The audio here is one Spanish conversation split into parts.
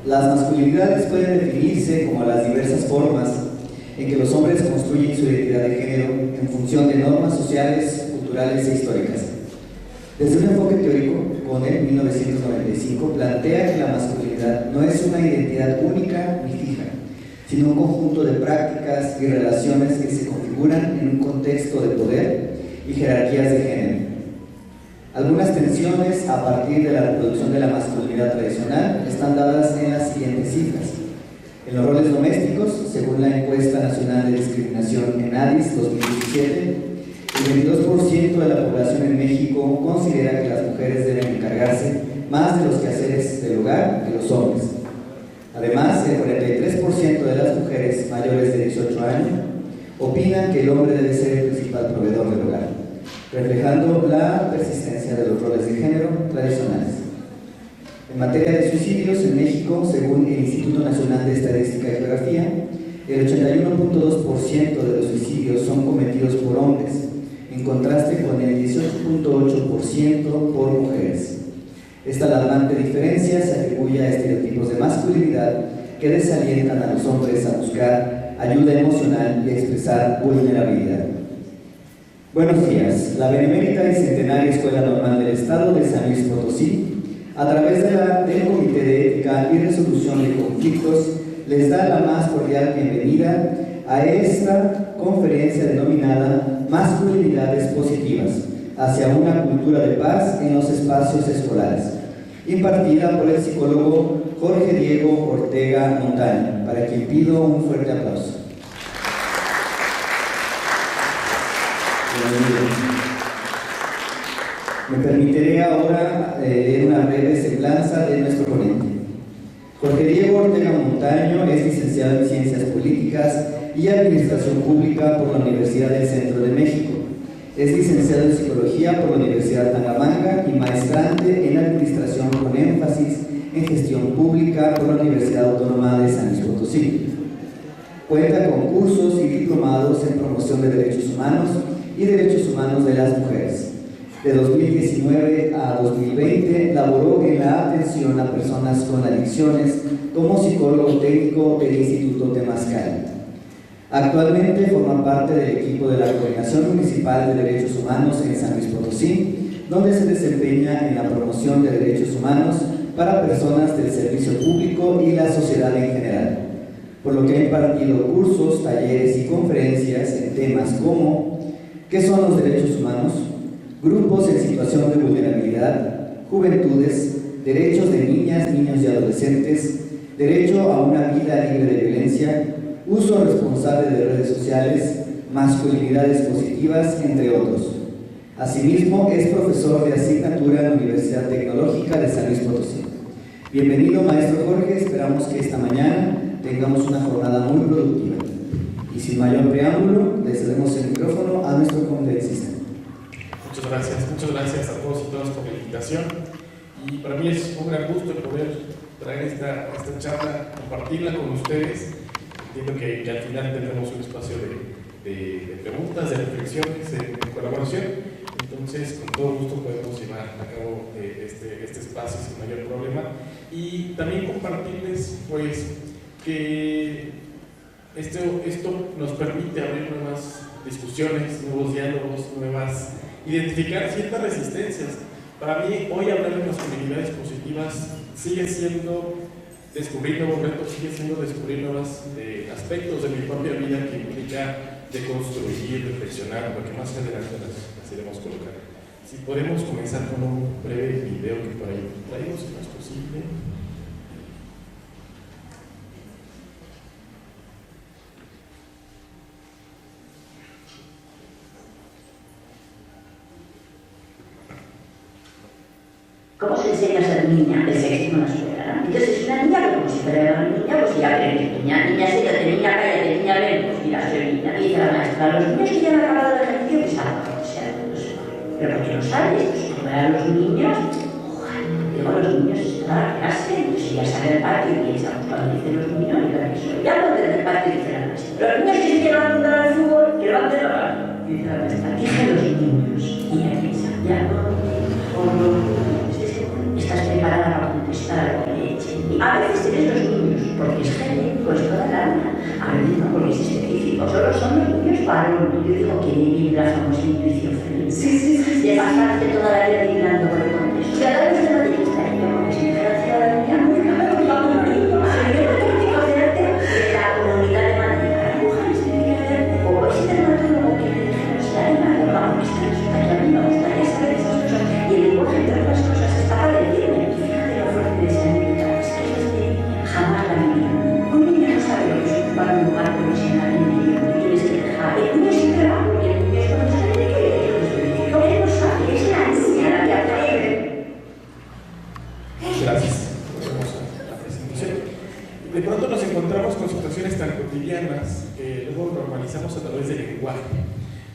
Las masculinidades pueden definirse como las diversas formas en que los hombres construyen su identidad de género en función de normas sociales, culturales e históricas. Desde un enfoque teórico, Connell, 1995, plantea que la masculinidad no es una identidad única ni fija, sino un conjunto de prácticas y relaciones que se configuran en un contexto de poder y jerarquías de género. Algunas tensiones a partir de la reproducción de la masculinidad tradicional están dadas en las siguientes cifras. En los roles domésticos, según la Encuesta Nacional de Discriminación ENADIS 2017, el 22% de la población en México considera que las mujeres deben encargarse más de los quehaceres del hogar que los hombres. Además, el 43% de las mujeres mayores de 18 años opinan que el hombre debe ser el principal proveedor del hogar, reflejando la persistencia de los roles de género tradicionales. En materia de suicidios en México, según el Instituto Nacional de Estadística y Geografía, el 81.2% de los suicidios son cometidos por hombres, en contraste con el 18.8% por mujeres. Esta alarmante diferencia se atribuye a estereotipos de masculinidad que desalientan a los hombres a buscar ayuda emocional y a expresar vulnerabilidad. Buenos días. La Benemérita y Centenaria Escuela Normal del Estado de San Luis Potosí, a través del Comité de Ética y Resolución de Conflictos, les da la más cordial bienvenida a esta conferencia denominada Masculinidades Positivas, hacia una cultura de paz en los espacios escolares, impartida por el psicólogo Jorge Diego Ortega Montaño, para quien pido un fuerte aplauso. Me permitiré ahora leer una breve semblanza de nuestro ponente. Jorge Diego Ortega Montaño es licenciado en Ciencias Políticas y Administración Pública por la Universidad del Centro de México. Es licenciado en Psicología por la Universidad Tangamanga y maestrante en Administración con énfasis en Gestión Pública por la Universidad Autónoma de San Luis Potosí. Cuenta con cursos y diplomados en Promoción de Derechos Humanos y Derechos Humanos de las Mujeres. De 2019 a 2020 laboró en la atención a personas con adicciones como psicólogo técnico del Instituto Temazcal. Actualmente forma parte del equipo de la Coordinación Municipal de Derechos Humanos en San Luis Potosí, donde se desempeña en la promoción de derechos humanos para personas del servicio público y la sociedad en general, por lo que ha impartido cursos, talleres y conferencias en temas como ¿qué son los derechos humanos?, grupos en situación de vulnerabilidad, juventudes, derechos de niñas, niños y adolescentes, derecho a una vida libre de violencia, uso responsable de redes sociales, masculinidades positivas, entre otros. Asimismo, es profesor de asignatura en la Universidad Tecnológica de San Luis Potosí. Bienvenido, maestro Jorge, esperamos que esta mañana tengamos una jornada muy productiva. Y sin mayor preámbulo, le cedemos el micrófono a nuestro conferencista. Muchas gracias a todos y todas por la invitación. Y para mí es un gran gusto poder traer esta charla, compartirla con ustedes. Entiendo que al final tendremos un espacio de preguntas, de reflexiones, de colaboración. Entonces, con todo gusto podemos llevar a cabo este espacio sin mayor problema. Y también compartirles, pues, que esto nos permite abrir nuevas discusiones, nuevos diálogos, identificar ciertas resistencias. Para mí, hoy hablar de masculinidades positivas sigue siendo descubrir nuevos retos, sigue siendo descubrir nuevos aspectos de mi propia vida que implica deconstruir, reflexionar, porque más adelante las iremos colocar. Si podemos comenzar con un breve video que por ahí traemos, si no es posible. ¿Cómo se enseña a ser niña? El sexismo en la escuela, ¿no? Entonces, si una niña, como si fuera una niña, pues ya aprende. Niña séllate, niña cállate, niña ven, pues mira, soy niña. Y dice la maestra, los niños que ya han acabado el ejercicio, que salgan. O sea, no sé. Pero ¿por qué no sabes? Pues como eran los niños, digo, los niños están a la clase, pues si ya sale del patio y piensa, pues cuando dicen los niños, y claro que soy. Ya cuando en el patio dice la maestra. Los niños que se quieren apuntar al fútbol, que levanten la mano. Dice la maestra, dije los niños. Y ya piensa, ya no. Estás preparada para contestar algo de leche. Y a veces tienes los niños, porque es genérico, es toda la alma. A veces no, porque es específico, solo son los niños varones. Yo digo que vivir la famosa intuición feliz. De pasarte toda la vida vibrando por el contexto. Cada vez se lo digo, yo porque si me queda la niña, muy claro, la comunidad. Yo no tengo que hacerte de la comunidad de Madrid. Las mujeres tienen que hacerte, o ese dermatólogo que me dijeron, si hay algo, vamos, es que resulta que a mí me gustaría saber esas cosas. Y el lenguaje, entre otras cosas, está para decirme. Fíjate lo fuerte de esa anécdota, es que es de jamás la vivió. Un niño no sabe lo que es ocupar un lugar profesional en medio, y tienes que dejar. El niño siempre va, porque el niño es cuando sale de que lo que no sabe, es la niña la que aprende. Gracias. Volvemos a la presentación. De pronto nos encontramos con situaciones tan cotidianas que luego normalizamos a través del lenguaje,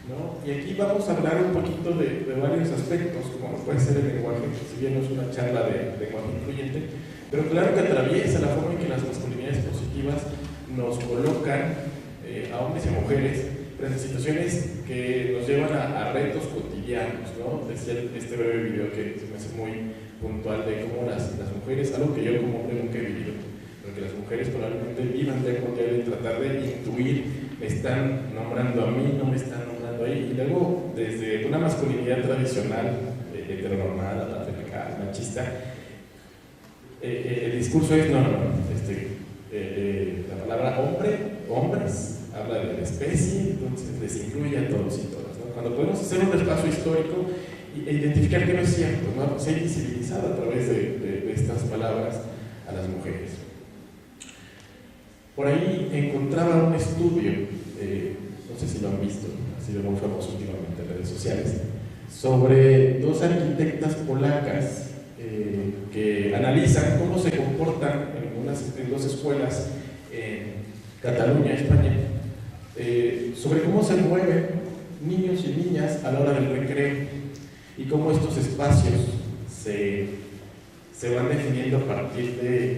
¿no? Y aquí vamos a hablar un poquito de varios aspectos, como puede ser el lenguaje, si bien no es una charla de lenguaje incluyente, pero claro que atraviesa la forma en que las masculinidades positivas nos colocan a hombres y mujeres frente a situaciones que nos llevan a retos cotidianos, ¿no? Decía este breve video que se me hace muy puntual de cómo las mujeres, algo que yo como hombre nunca he vivido, pero que las mujeres probablemente vivan de tratar de intuir, me están nombrando a mí, no me están nombrando ahí, y luego desde una masculinidad tradicional, heteronormada, patriarcal, machista, el discurso es la palabra hombres, habla de la especie, entonces les incluye a todos y todas, ¿no? Cuando podemos hacer un espacio histórico e identificar que no es cierto, ¿no? Se ha invisibilizado a través de estas palabras a las mujeres. Por ahí encontraba un estudio, no sé si lo han visto, ha sido muy famoso últimamente en redes sociales, sobre dos arquitectas polacas que analizan cómo se comportan en dos escuelas en Cataluña, España, sobre cómo se mueven niños y niñas a la hora del recreo y cómo estos espacios se van definiendo a partir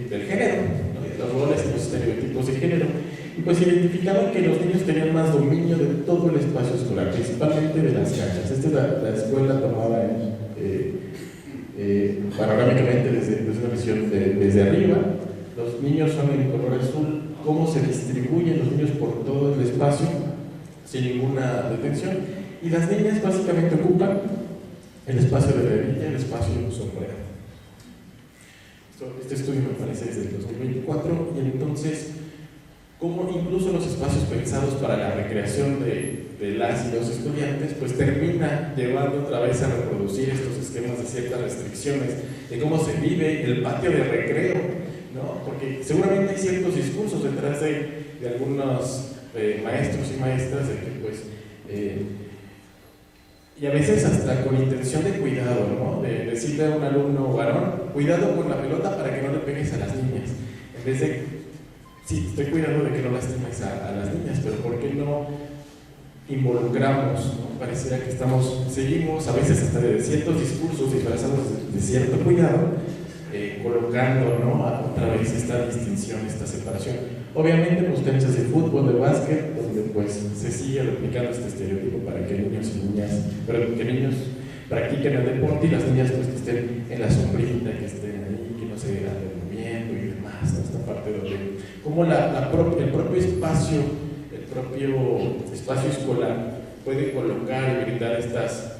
del género, ¿no? De los roles y los estereotipos de género. Y pues identificaban que los niños tenían más dominio de todo el espacio escolar, principalmente de las canchas. Esta es la escuela tomada panorámicamente desde una visión desde arriba. Los niños son en color azul, cómo se distribuyen los niños por todo el espacio sin ninguna detención, y las niñas básicamente ocupan el espacio de la orilla, el espacio sombreado. Este estudio me parece desde el 2024, y entonces cómo incluso los espacios pensados para la recreación de las y los estudiantes pues termina llevando otra vez a reproducir estos esquemas de ciertas restricciones de cómo se vive el patio de recreo, ¿no? Porque seguramente hay ciertos discursos detrás de algunos maestros y maestras de que pues y a veces hasta con intención de cuidado, ¿no? De decirle a un alumno varón, cuidado con la pelota para que no le pegues a las niñas, en vez de, sí, estoy cuidando de que no lastimes a las niñas, pero ¿por qué no involucramos, ¿no? Pareciera que seguimos a veces hasta de ciertos discursos disfrazados de cierto cuidado, colocando, ¿no? Otra vez esta distinción, esta separación. Obviamente pues canchas de fútbol, de básquet, donde pues se sigue replicando este estereotipo para que niños y niñas, pero que niños practiquen el deporte y las niñas pues que estén en la sombrita, que estén ahí, que no se vean el movimiento y demás, ¿no? Esta parte donde como el propio espacio escolar puede colocar y brindar estas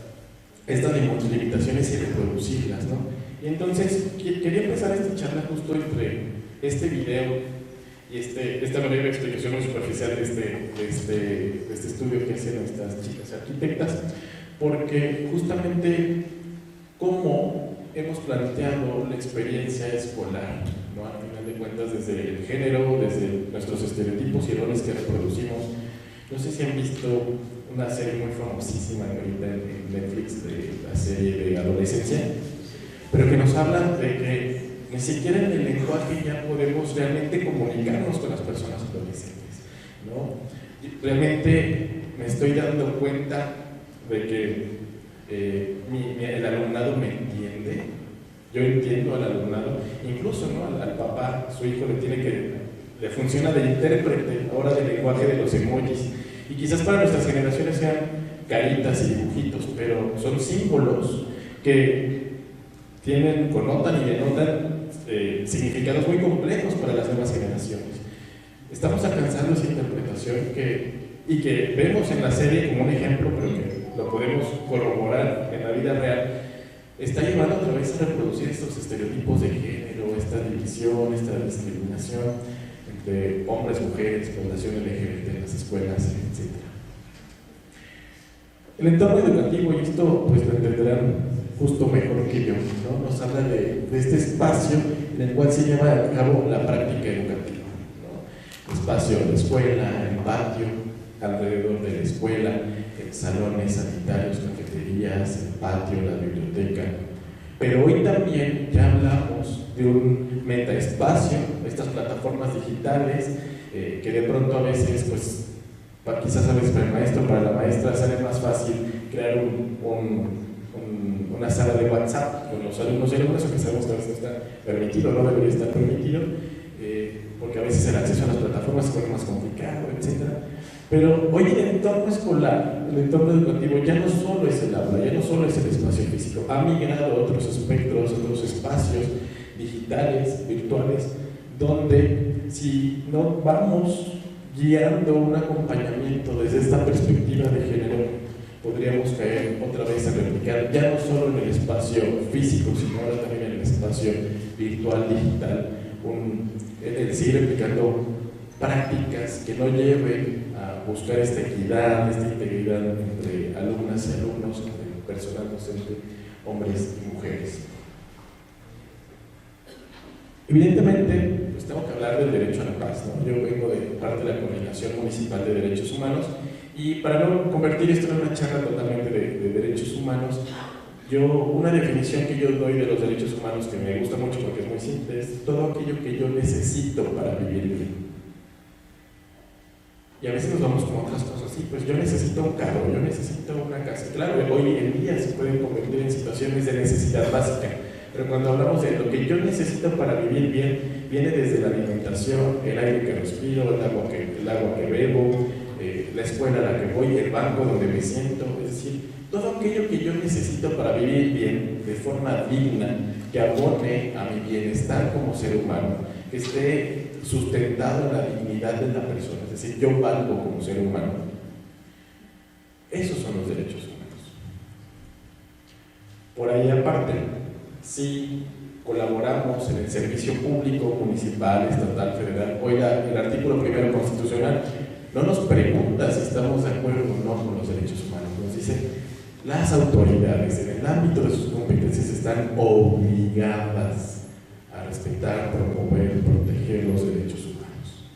limitaciones y reproducirlas, ¿no? Y entonces quería empezar esta charla justo entre este video y esta breve explicación muy superficial de este estudio que hacen estas chicas arquitectas, porque justamente cómo hemos planteado la experiencia escolar, ¿no? Al final de cuentas, desde el género, desde nuestros estereotipos y roles que reproducimos. No sé si han visto una serie muy famosísima ahorita en Netflix, de la serie de adolescencia, pero que nos habla de que ni siquiera en el lenguaje ya podemos realmente comunicarnos con las personas adolescentes, ¿no? Realmente me estoy dando cuenta de que el alumnado me entiende, yo entiendo al alumnado, incluso, ¿no? al papá, su hijo le funciona de intérprete ahora del lenguaje de los emojis, y quizás para nuestras generaciones sean caritas y dibujitos, pero son símbolos que connotan y denotan significados muy complejos para las nuevas generaciones. Estamos alcanzando esa interpretación y que vemos en la serie como un ejemplo, pero que lo podemos corroborar en la vida real, está llevando otra vez a reproducir estos estereotipos de género, esta división, esta discriminación entre hombres, mujeres, población LGBT en las escuelas, etc. El entorno educativo, y esto pues lo entenderán justo mejor que yo, ¿no? Nos habla de este espacio en el cual se lleva a cabo la práctica educativa, ¿no? Espacio de la escuela, el patio, alrededor de la escuela, salones sanitarios, cafeterías, el patio, la biblioteca. Pero hoy también ya hablamos de un metaespacio, estas plataformas digitales, que de pronto a veces, pues, quizás a veces para el maestro, para la maestra, sale más fácil crear una sala de WhatsApp con los alumnos y alumnas, que sabemos que a veces no está permitido, no debería estar permitido, porque a veces el acceso a las plataformas se pone más complicado, etc. Pero hoy el entorno escolar, el entorno educativo, ya no solo es el aula, ya no solo es el espacio físico, ha migrado a otros espectros, otros espacios digitales, virtuales, donde si no vamos guiando un acompañamiento desde esta perspectiva de género, podríamos caer otra vez a replicar ya no solo en el espacio físico, sino ahora también en el espacio virtual, digital, el seguir replicando prácticas que no lleven a buscar esta equidad, esta integridad entre alumnas y alumnos, entre personal docente, hombres y mujeres. Evidentemente, pues tengo que hablar del derecho a la paz, ¿no? Yo vengo de parte de la Coordinación Municipal de Derechos Humanos y para no convertir esto en una charla totalmente de derechos humanos, una definición que yo doy de los derechos humanos que me gusta mucho porque es muy simple, es todo aquello que yo necesito para vivir bien. Y a veces nos vamos con otras cosas, sí, pues yo necesito un carro, yo necesito una casa. Claro, hoy en día se pueden convertir en situaciones de necesidad básica, pero cuando hablamos de lo que yo necesito para vivir bien, viene desde la alimentación, el aire que respiro, el agua que bebo, la escuela a la que voy, el banco donde me siento, es decir, todo aquello que yo necesito para vivir bien, de forma digna, que abone a mi bienestar como ser humano, que esté sustentado en la dignidad de la persona, es decir, yo valgo como ser humano. Esos son los derechos humanos. Por ahí aparte, si colaboramos en el servicio público, municipal, estatal, federal, hoy el artículo 1 constitucional no nos pregunta si estamos de acuerdo o no con los derechos humanos, nos dice las autoridades en el ámbito de sus competencias están obligadas a respetar, promover, proteger los derechos humanos.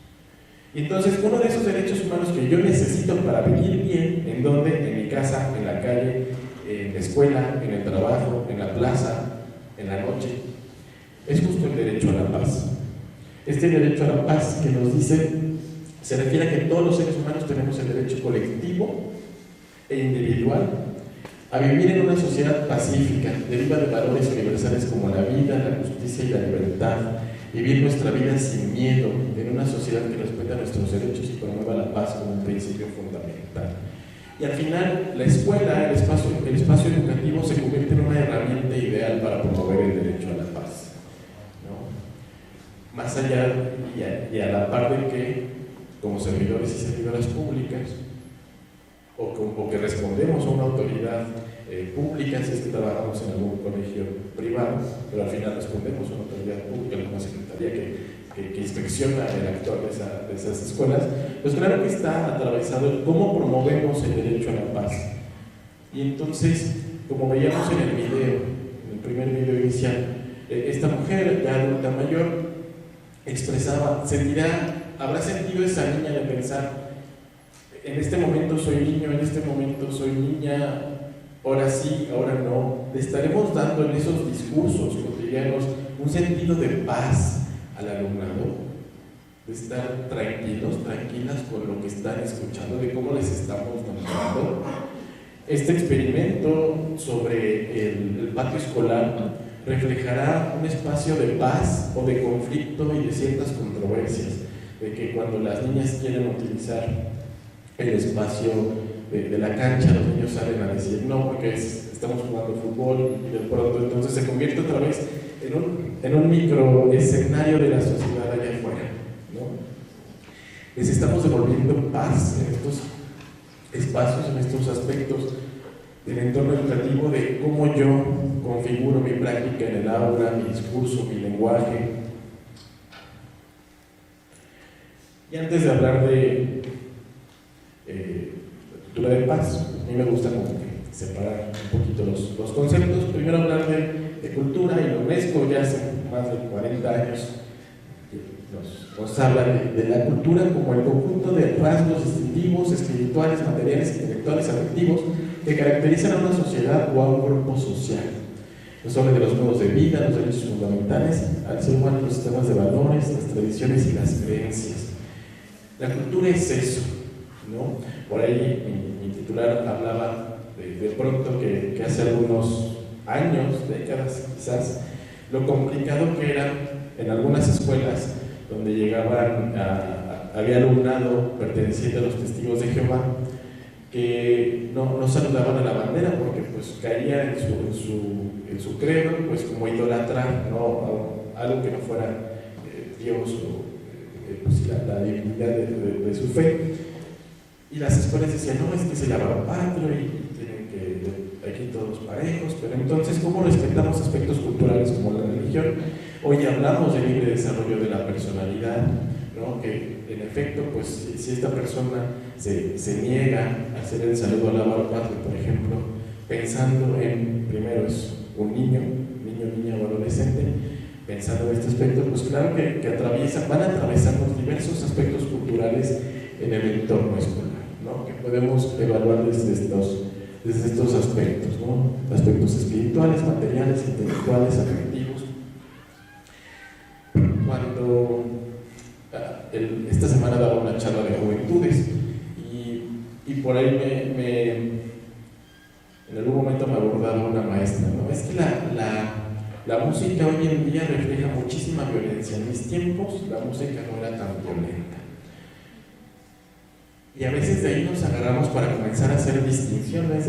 Y entonces, uno de esos derechos humanos que yo necesito para vivir bien, ¿en dónde? En mi casa, en la calle, en la escuela, en el trabajo, en la plaza, en la noche, es justo el derecho a la paz. Este derecho a la paz que nos dice, se refiere a que todos los seres humanos tenemos el derecho colectivo e individual a vivir en una sociedad pacífica, deriva de valores universales como la vida, la justicia y la libertad, vivir nuestra vida sin miedo, en una sociedad que respeta nuestros derechos y promueva la paz como un principio fundamental. Y al final, la escuela, el espacio educativo se convierte en una herramienta ideal para promover el derecho a la paz, ¿no? Más allá y a la par de que, como servidores y servidoras públicas, o que respondemos a una autoridad pública, si es que trabajamos en algún colegio privado, pero al final respondemos a una autoridad pública, alguna secretaría que inspecciona el actuar de esas escuelas, pues claro que está atravesado el cómo promovemos el derecho a la paz. Y entonces, como veíamos en el video, en el primer video inicial, esta mujer ya adulta mayor expresaba, habrá sentido esa niña de pensar, en este momento soy niño, en este momento soy niña, ahora sí, ahora no. Le estaremos dando en esos discursos cotidianos un sentido de paz al alumnado, de estar tranquilos, tranquilas con lo que están escuchando, de cómo les estamos nombrando. Este experimento sobre el patio escolar reflejará un espacio de paz o de conflicto y de ciertas controversias, de que cuando las niñas quieren utilizar el espacio de la cancha, los niños salen a decir no porque estamos jugando fútbol y de pronto entonces se convierte otra vez en un en un micro escenario de la sociedad allá afuera, ¿no? Les estamos devolviendo paz en estos espacios, en estos aspectos del entorno educativo, de cómo yo configuro mi práctica en el aula, mi discurso, mi lenguaje. Y antes de hablar de cultura de paz, a mí me gusta como que separar un poquito los conceptos. Primero hablar de cultura, y la UNESCO ya hace más de 40 años nos habla de la cultura como el conjunto de rasgos distintivos, espirituales, materiales, intelectuales, afectivos, que caracterizan a una sociedad o a un grupo social. Nos habla de los modos de vida, los derechos fundamentales, al ser humano, los sistemas de valores, las tradiciones y las creencias. La cultura es eso, ¿no? Por ahí mi titular hablaba de pronto que hace algunos años, décadas quizás, lo complicado que era en algunas escuelas donde llegaban, había alumnado perteneciente a los testigos de Jehová, que no saludaban a la bandera porque pues caía en su credo, pues como idolatrar, ¿no? Algo que no fuera Dios o pues, la divinidad de su fe. Y las escuelas decían, no, es que se llama patrio y tienen que aquí todos parejos, pero entonces, ¿cómo respetamos aspectos culturales como la religión? Hoy hablamos de libre desarrollo de la personalidad, ¿no? Que en efecto, pues si esta persona se niega a hacer el saludo al patrio, por ejemplo, pensando en, primero es un niño, niña o adolescente, pensando en este aspecto, pues claro que van atravesando diversos aspectos culturales en el entorno escolar, ¿no? Que podemos evaluar desde estos aspectos, ¿no? Aspectos espirituales, materiales, intelectuales, afectivos. Cuando esta semana daba una charla de juventudes y por ahí en algún momento me abordaba una maestra, ¿no? Es que la música hoy en día refleja muchísima violencia. En mis tiempos la música no era tan violenta. Y a veces de ahí nos agarramos para comenzar a hacer distinciones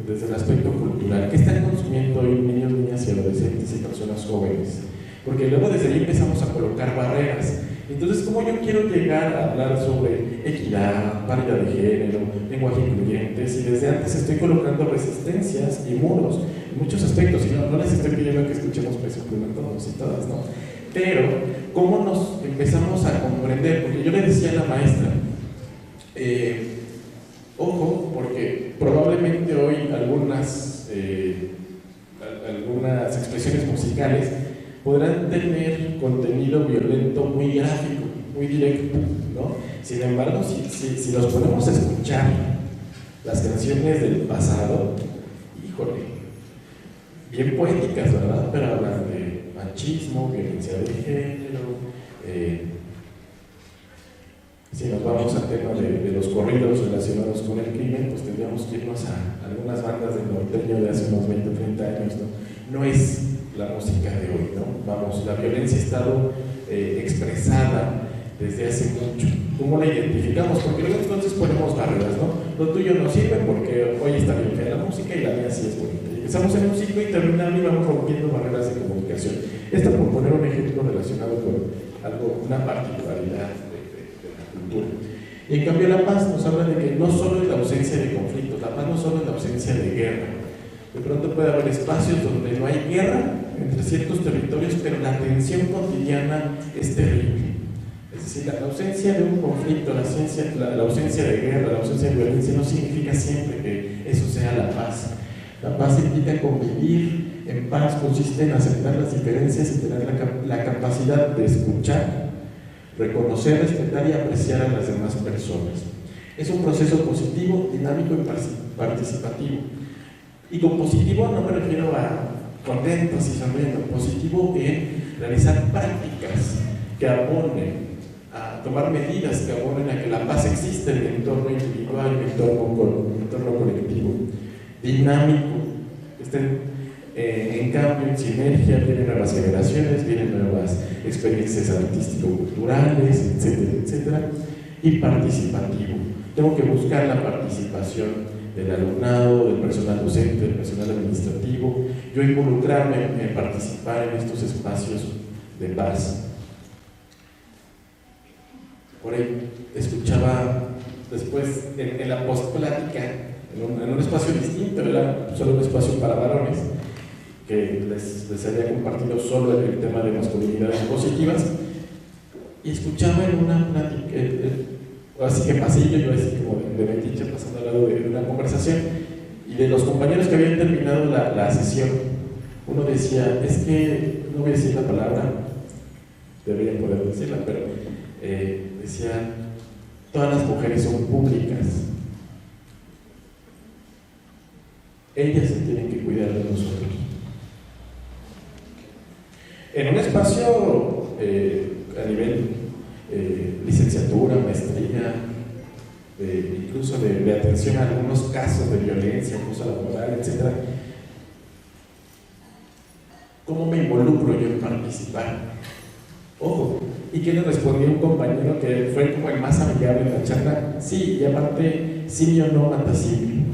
desde el aspecto cultural. ¿Qué están consumiendo hoy niños, niñas y adolescentes y personas jóvenes? Porque luego desde ahí empezamos a colocar barreras. Entonces, ¿cómo yo quiero llegar a hablar sobre equidad, paridad de género, lenguaje incluyente, si desde antes estoy colocando resistencias y muros en muchos aspectos? Y no les estoy pidiendo que escuchemos peso pluma todos y todas, ¿no? Pero, ¿cómo nos empezamos a comprender? Porque yo le decía a la maestra, ojo, porque probablemente hoy algunas expresiones musicales podrán tener contenido violento muy gráfico, muy directo, ¿no? Sin embargo, si nos ponemos a escuchar las canciones del pasado, híjole, bien poéticas, ¿verdad? Pero hablan de machismo, violencia de género. Si nos vamos al tema de los corridos relacionados con el crimen, pues tendríamos que irnos a algunas bandas del norteño de hace unos 20 o 30 años, ¿no? No es la música de hoy, ¿no? Vamos, la violencia ha estado expresada desde hace mucho. ¿Cómo la identificamos? Porque luego entonces ponemos barreras, ¿no? Lo tuyo no sirve porque hoy está bien fea la música y la mía sí es bonita. Y empezamos en un ciclo interminable y vamos rompiendo barreras de comunicación. Esto por poner un ejemplo relacionado con una particularidad de la cultura. Y en cambio la paz nos habla de que no solo es la ausencia de conflictos, la paz no solo es la ausencia de guerra. De pronto puede haber espacios donde no hay guerra entre ciertos territorios, pero la tensión cotidiana es terrible. Es decir, la ausencia de un conflicto, la ausencia de guerra, la ausencia de violencia no significa siempre que eso sea la paz. La paz implica convivir en paz, consiste en aceptar las diferencias y tener la capacidad de escuchar, reconocer, respetar y apreciar a las demás personas. Es un proceso positivo, dinámico y participativo. Y con positivo no me refiero a contentos y sonriendo, positivo en realizar prácticas que abonen a tomar medidas que abonen a que la paz exista en el entorno individual, en el entorno colectivo, dinámico, en cambio, en sinergia, vienen nuevas generaciones, vienen nuevas experiencias artístico-culturales, etcétera, etcétera, y participativo. Tengo que buscar la participación del alumnado, del personal docente, del personal administrativo, yo involucrarme en participar en estos espacios de paz. Por ahí escuchaba después en la postplática, en un espacio distinto, era solo un espacio para varones, que les había compartido solo el tema de masculinidades positivas, y escuchaba en una plática, así que pasillo, yo así como de metiche pasando al lado de una conversación, y de los compañeros que habían terminado la sesión, uno decía, es que, no voy a decir la palabra, debería poder decirla, pero decía, todas las mujeres son públicas, ellas se tienen que cuidar de nosotros. En un espacio a nivel licenciatura, maestría, incluso de atención a algunos casos de violencia, abuso laboral, etc. ¿Cómo me involucro yo en participar? Ojo, ¿y qué le respondió un compañero que fue como el más amigable en la charla? Sí, y aparte, simio no mata simio.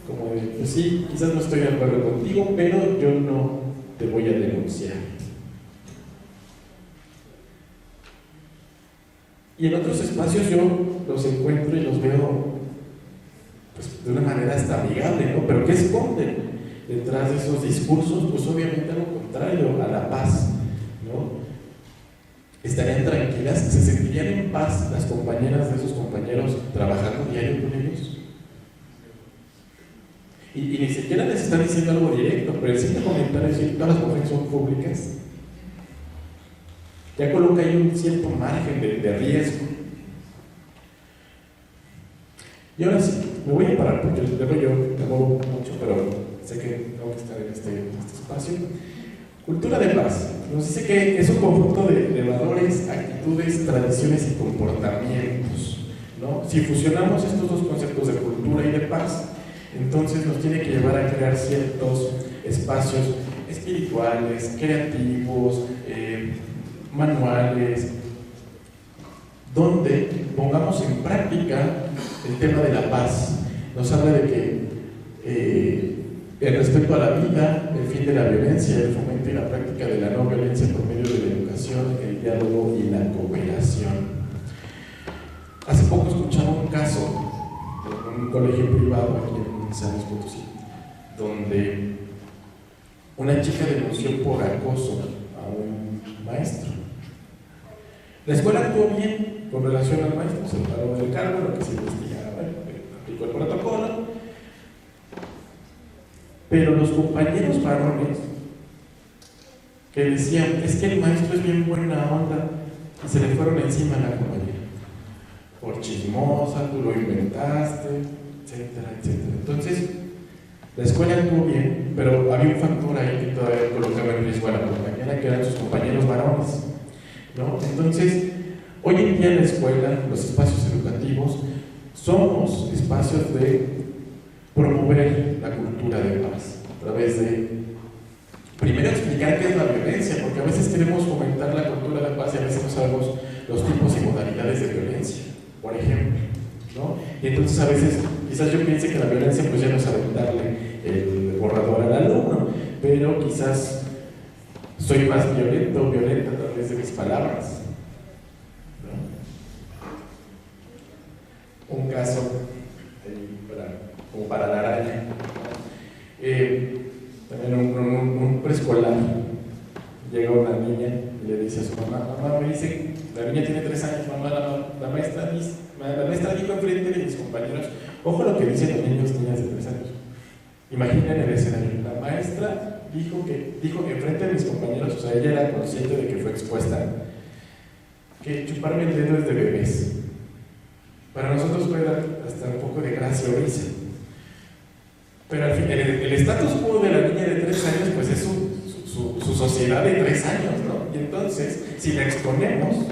Como de, pues sí, quizás no estoy de acuerdo contigo, pero yo no te voy a denunciar. Y en otros espacios yo los encuentro y los veo pues, de una manera hasta amigable, ¿no? Pero ¿qué esconden detrás de esos discursos? Pues obviamente algo contrario a la paz, ¿no? ¿Estarían tranquilas? ¿Se sentirían en paz las compañeras de esos compañeros trabajando diario con ellos? Y ni siquiera les están diciendo algo directo, pero el simple comentario es que todas las mujeres son públicas. Ya coloca ahí un cierto margen de riesgo. Y ahora sí, me voy a parar porque luego yo me muevo mucho, pero sé que tengo que estar en este espacio. Cultura de paz. Nos dice que es un conjunto de valores, actitudes, tradiciones y comportamientos, ¿no? Si fusionamos estos dos conceptos de cultura y de paz, entonces nos tiene que llevar a crear ciertos espacios espirituales, creativos, manuales, donde pongamos en práctica el tema de la paz. Nos habla de que el respeto a la vida, el fin de la violencia, el fomento y la práctica de la no violencia por medio de la educación, el diálogo y la cooperación. Hace poco escuchaba un caso de un colegio privado aquí en San Luis Potosí, donde una chica denunció por acoso a un maestro. La escuela actuó bien con relación al maestro, se paró del cargo, lo que se investigaba, aplicó el protocolo, pero los compañeros varones que decían, es que el maestro es bien buena onda, y se le fueron encima a la compañera, por chismosa, tú lo inventaste, etcétera, etcétera. Entonces, la escuela actuó bien, pero había un factor ahí que todavía colocaba en riesgo a la compañera, que eran sus compañeros varones, ¿no? Entonces, hoy en día en la escuela, los espacios educativos, somos espacios de promover la cultura de paz, a través de, primero, explicar qué es la violencia, porque a veces queremos fomentar la cultura de paz y a veces no sabemos los tipos y modalidades de violencia, por ejemplo, ¿no? Y entonces a veces, quizás yo piense que la violencia pues ya no es aventarle el borrador al alumno, pero quizás soy más violento o violenta a través de mis palabras, ¿no? Un caso como para la araña, también un preescolar, llega una niña y le dice a su mamá, mamá, me dice, la niña tiene 3 años, mamá, la maestra dijo enfrente de mis compañeros, ojo lo que dicen los niños y niñas de 3 años. Imaginen el escenario, la maestra dijo que enfrente de mis compañeros, o sea, ella era consciente de que fue expuesta, que chuparme el dedo es de bebés. Para nosotros puede dar hasta un poco de gracia o risa. Pero al fin, el status quo de la niña de 3 años, pues es su sociedad de 3 años, ¿no? Y entonces, si la exponemos,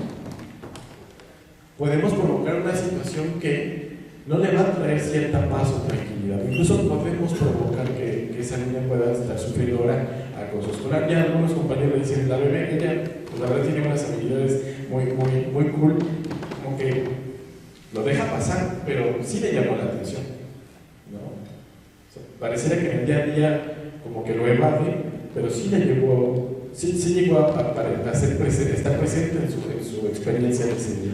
podemos provocar una situación que no le va a traer cierta paz o tranquilidad. Incluso podemos provocar que esa niña pueda estar sufriendo ahora acoso escolar. Ya algunos compañeros dicen, la bebé, ella, pues la verdad tiene unas habilidades muy cool, como que lo deja pasar, pero sí le llamó la atención, ¿no? O sea, pareciera que en el día a día como que lo evade, pero sí llegó a estar presente en su experiencia de ese día.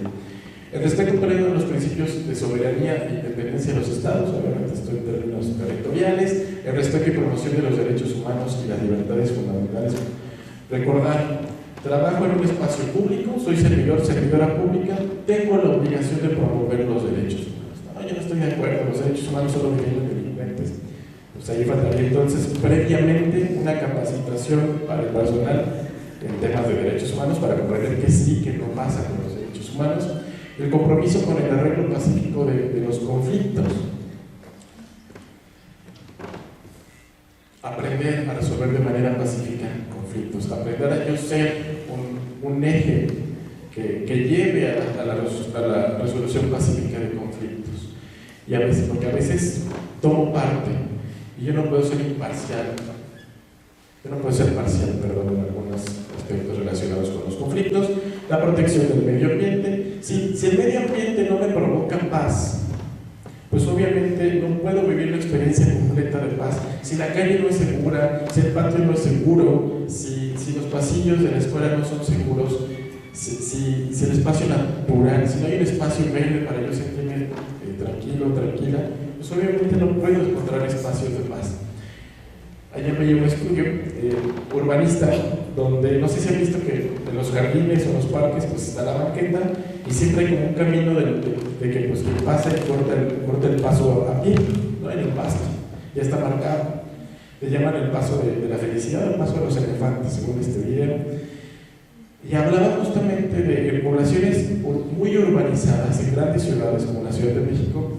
El respeto pleno a los principios de soberanía e independencia de los estados, obviamente esto en términos territoriales, el respeto y promoción de los derechos humanos y las libertades fundamentales. Recordar, trabajo en un espacio público, soy servidora pública, tengo la obligación de promover los derechos humanos. No, yo no estoy de acuerdo, los derechos humanos solo defienden delincuentes. Pues ahí faltaría entonces previamente una capacitación para el personal en temas de derechos humanos para comprender que sí, que no pasa con los derechos humanos. El compromiso con el arreglo pacífico de los conflictos. Aprender a resolver de manera pacífica conflictos, aprender a yo ser un eje que lleve a la resolución pacífica de conflictos. Y a veces, porque a veces tomo parte y yo no puedo ser imparcial. Yo no puedo ser parcial, perdón, en algunos aspectos relacionados con los conflictos. La protección del medio ambiente. Si el medio ambiente no me provoca paz, pues obviamente no puedo vivir la experiencia completa de paz. Si la calle no es segura, si el patio no es seguro, si los pasillos de la escuela no son seguros, si el espacio natural, si no hay un espacio verde para yo sentirme tranquilo, tranquila, pues obviamente no puedo encontrar espacios de paz. Ayer me llegó un estudio urbanista donde no sé si han visto que en los jardines o los parques pues está la banqueta y siempre hay como un camino de que pues quien pasa y corta el paso a pie, ¿no? En el pasto, ya está marcado. Le llaman el paso de la felicidad, el paso de los elefantes, según este video. Y hablaba justamente de poblaciones muy urbanizadas en grandes ciudades como la Ciudad de México.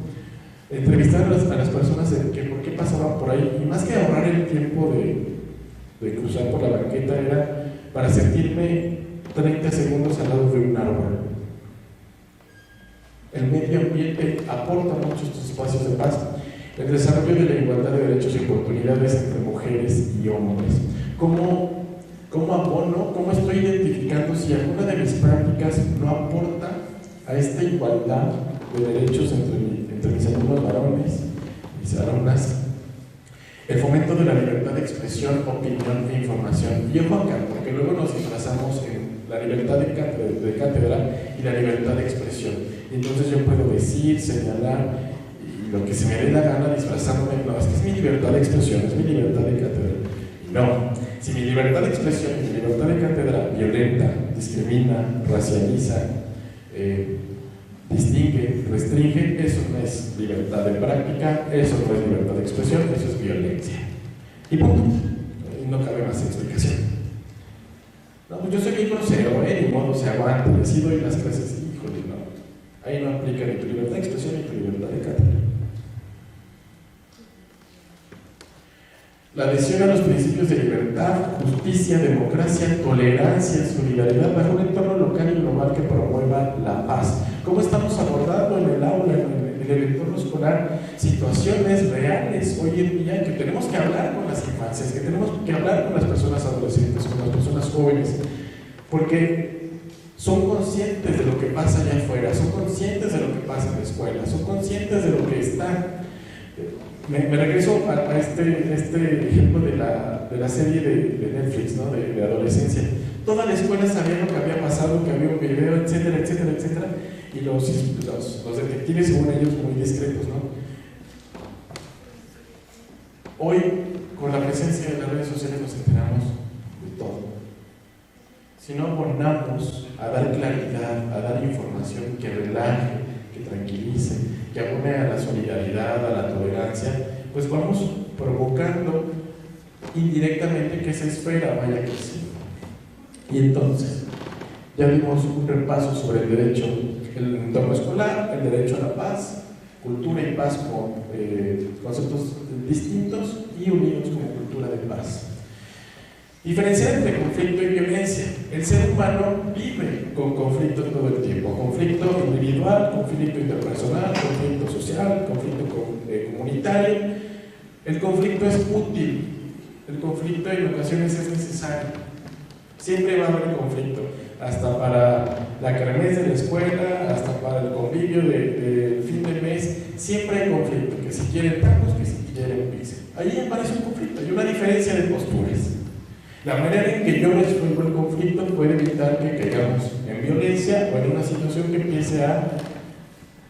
Entrevistar a las personas de que por qué pasaban por ahí, y más que ahorrar el tiempo de cruzar por la banqueta, era para sentirme 30 segundos al lado de un árbol. El medio ambiente aporta mucho estos espacios de paz, el desarrollo de la igualdad de derechos y oportunidades entre mujeres y hombres. ¿Cómo abono, cómo estoy identificando si alguna de mis prácticas no aporta a esta igualdad de derechos entre mis alumnos varones, mis alumnas? El fomento de la libertad de expresión, opinión e información. Y ojo acá, porque luego nos disfrazamos en la libertad de cátedra y la libertad de expresión. Y entonces yo puedo decir, señalar, y lo que se me dé la gana disfrazándome. No, es que es mi libertad de expresión, es mi libertad de cátedra. No, si mi libertad de expresión y mi libertad de cátedra violenta, discrimina, racializa, distingue, restringe, eso no es libertad de práctica, eso no es libertad de expresión, eso es violencia. Y punto. No cabe más explicación. No, pues yo soy bien grosero, ni modo se aguanta, les doy las clases, híjole, no. Ahí no aplica ni tu libertad de expresión ni tu libertad de cátedra. La adhesión a los principios de libertad, justicia, democracia, tolerancia, solidaridad bajo un entorno local y global que promueva la paz. ¿Cómo estamos abordando en el aula, en el entorno escolar, situaciones reales hoy en día que tenemos que hablar con las infancias, que tenemos que hablar con las personas adolescentes, con las personas jóvenes? Porque son conscientes de lo que pasa allá afuera, son conscientes de lo que pasa en la escuela, son conscientes de lo que están. Me regreso a este ejemplo de la serie de Netflix, ¿no? de adolescencia. Toda la escuela sabía lo que había pasado, que había un video, etcétera, etcétera, etcétera. Y los detectives, según ellos, muy discretos, ¿no? Hoy, con la presencia de las redes sociales, nos enteramos de todo. Si no abonamos a dar claridad, a dar información que relaje, que tranquilice, que abone a la solidaridad, a la tolerancia, pues vamos provocando indirectamente que esa esfera vaya creciendo. Y entonces, ya dimos un repaso sobre el derecho, el entorno escolar, el derecho a la paz, cultura y paz como conceptos distintos y unidos como cultura de paz. Diferenciar entre conflicto y violencia. El ser humano vive con conflicto todo el tiempo. Conflicto individual, conflicto interpersonal, conflicto social, conflicto comunitario. El conflicto es útil. El conflicto en ocasiones es necesario. Siempre va a haber conflicto. Hasta para la kermés de la escuela, hasta para el convivio del fin de mes. Siempre hay conflicto. Que si quieren tacos, que si quieren pizza. ahí aparece un conflicto, hay una diferencia de posturas. La manera en que yo resuelvo el conflicto puede evitar que caigamos en violencia o en una situación que empiece a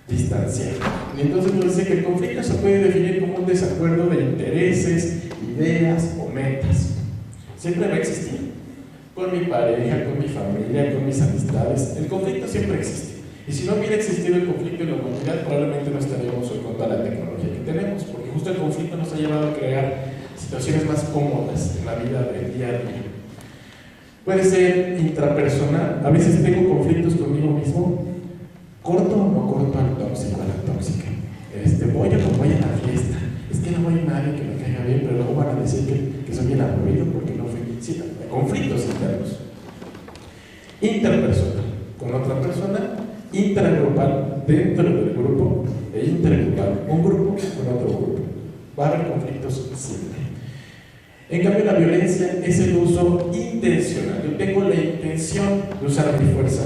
distanciar. Y entonces nos dice que el conflicto se puede definir como un desacuerdo de intereses, ideas o metas. Siempre va a existir. Con mi pareja, con mi familia, con mis amistades. El conflicto siempre existe. Y si no hubiera existido el conflicto en la humanidad, probablemente no estaríamos hoy con toda la tecnología que tenemos, porque justo el conflicto nos ha llevado a crear situaciones más cómodas en la vida del día a día. Puede ser intrapersonal. A veces tengo conflictos conmigo mismo. ¿Corto o no corto al tóxico, a la tóxica? ¿Voy o no voy a la fiesta? Es que no voy a nadie que me caiga bien, pero luego van a decir que soy bien aburrido porque no fui. Sí, conflictos internos. Interpersonal, con otra persona. Intragrupal, dentro del grupo. E intergrupal, un grupo con otro grupo. Va a haber conflictos siempre. En cambio, la violencia es el uso intencional. Yo tengo la intención de usar mi fuerza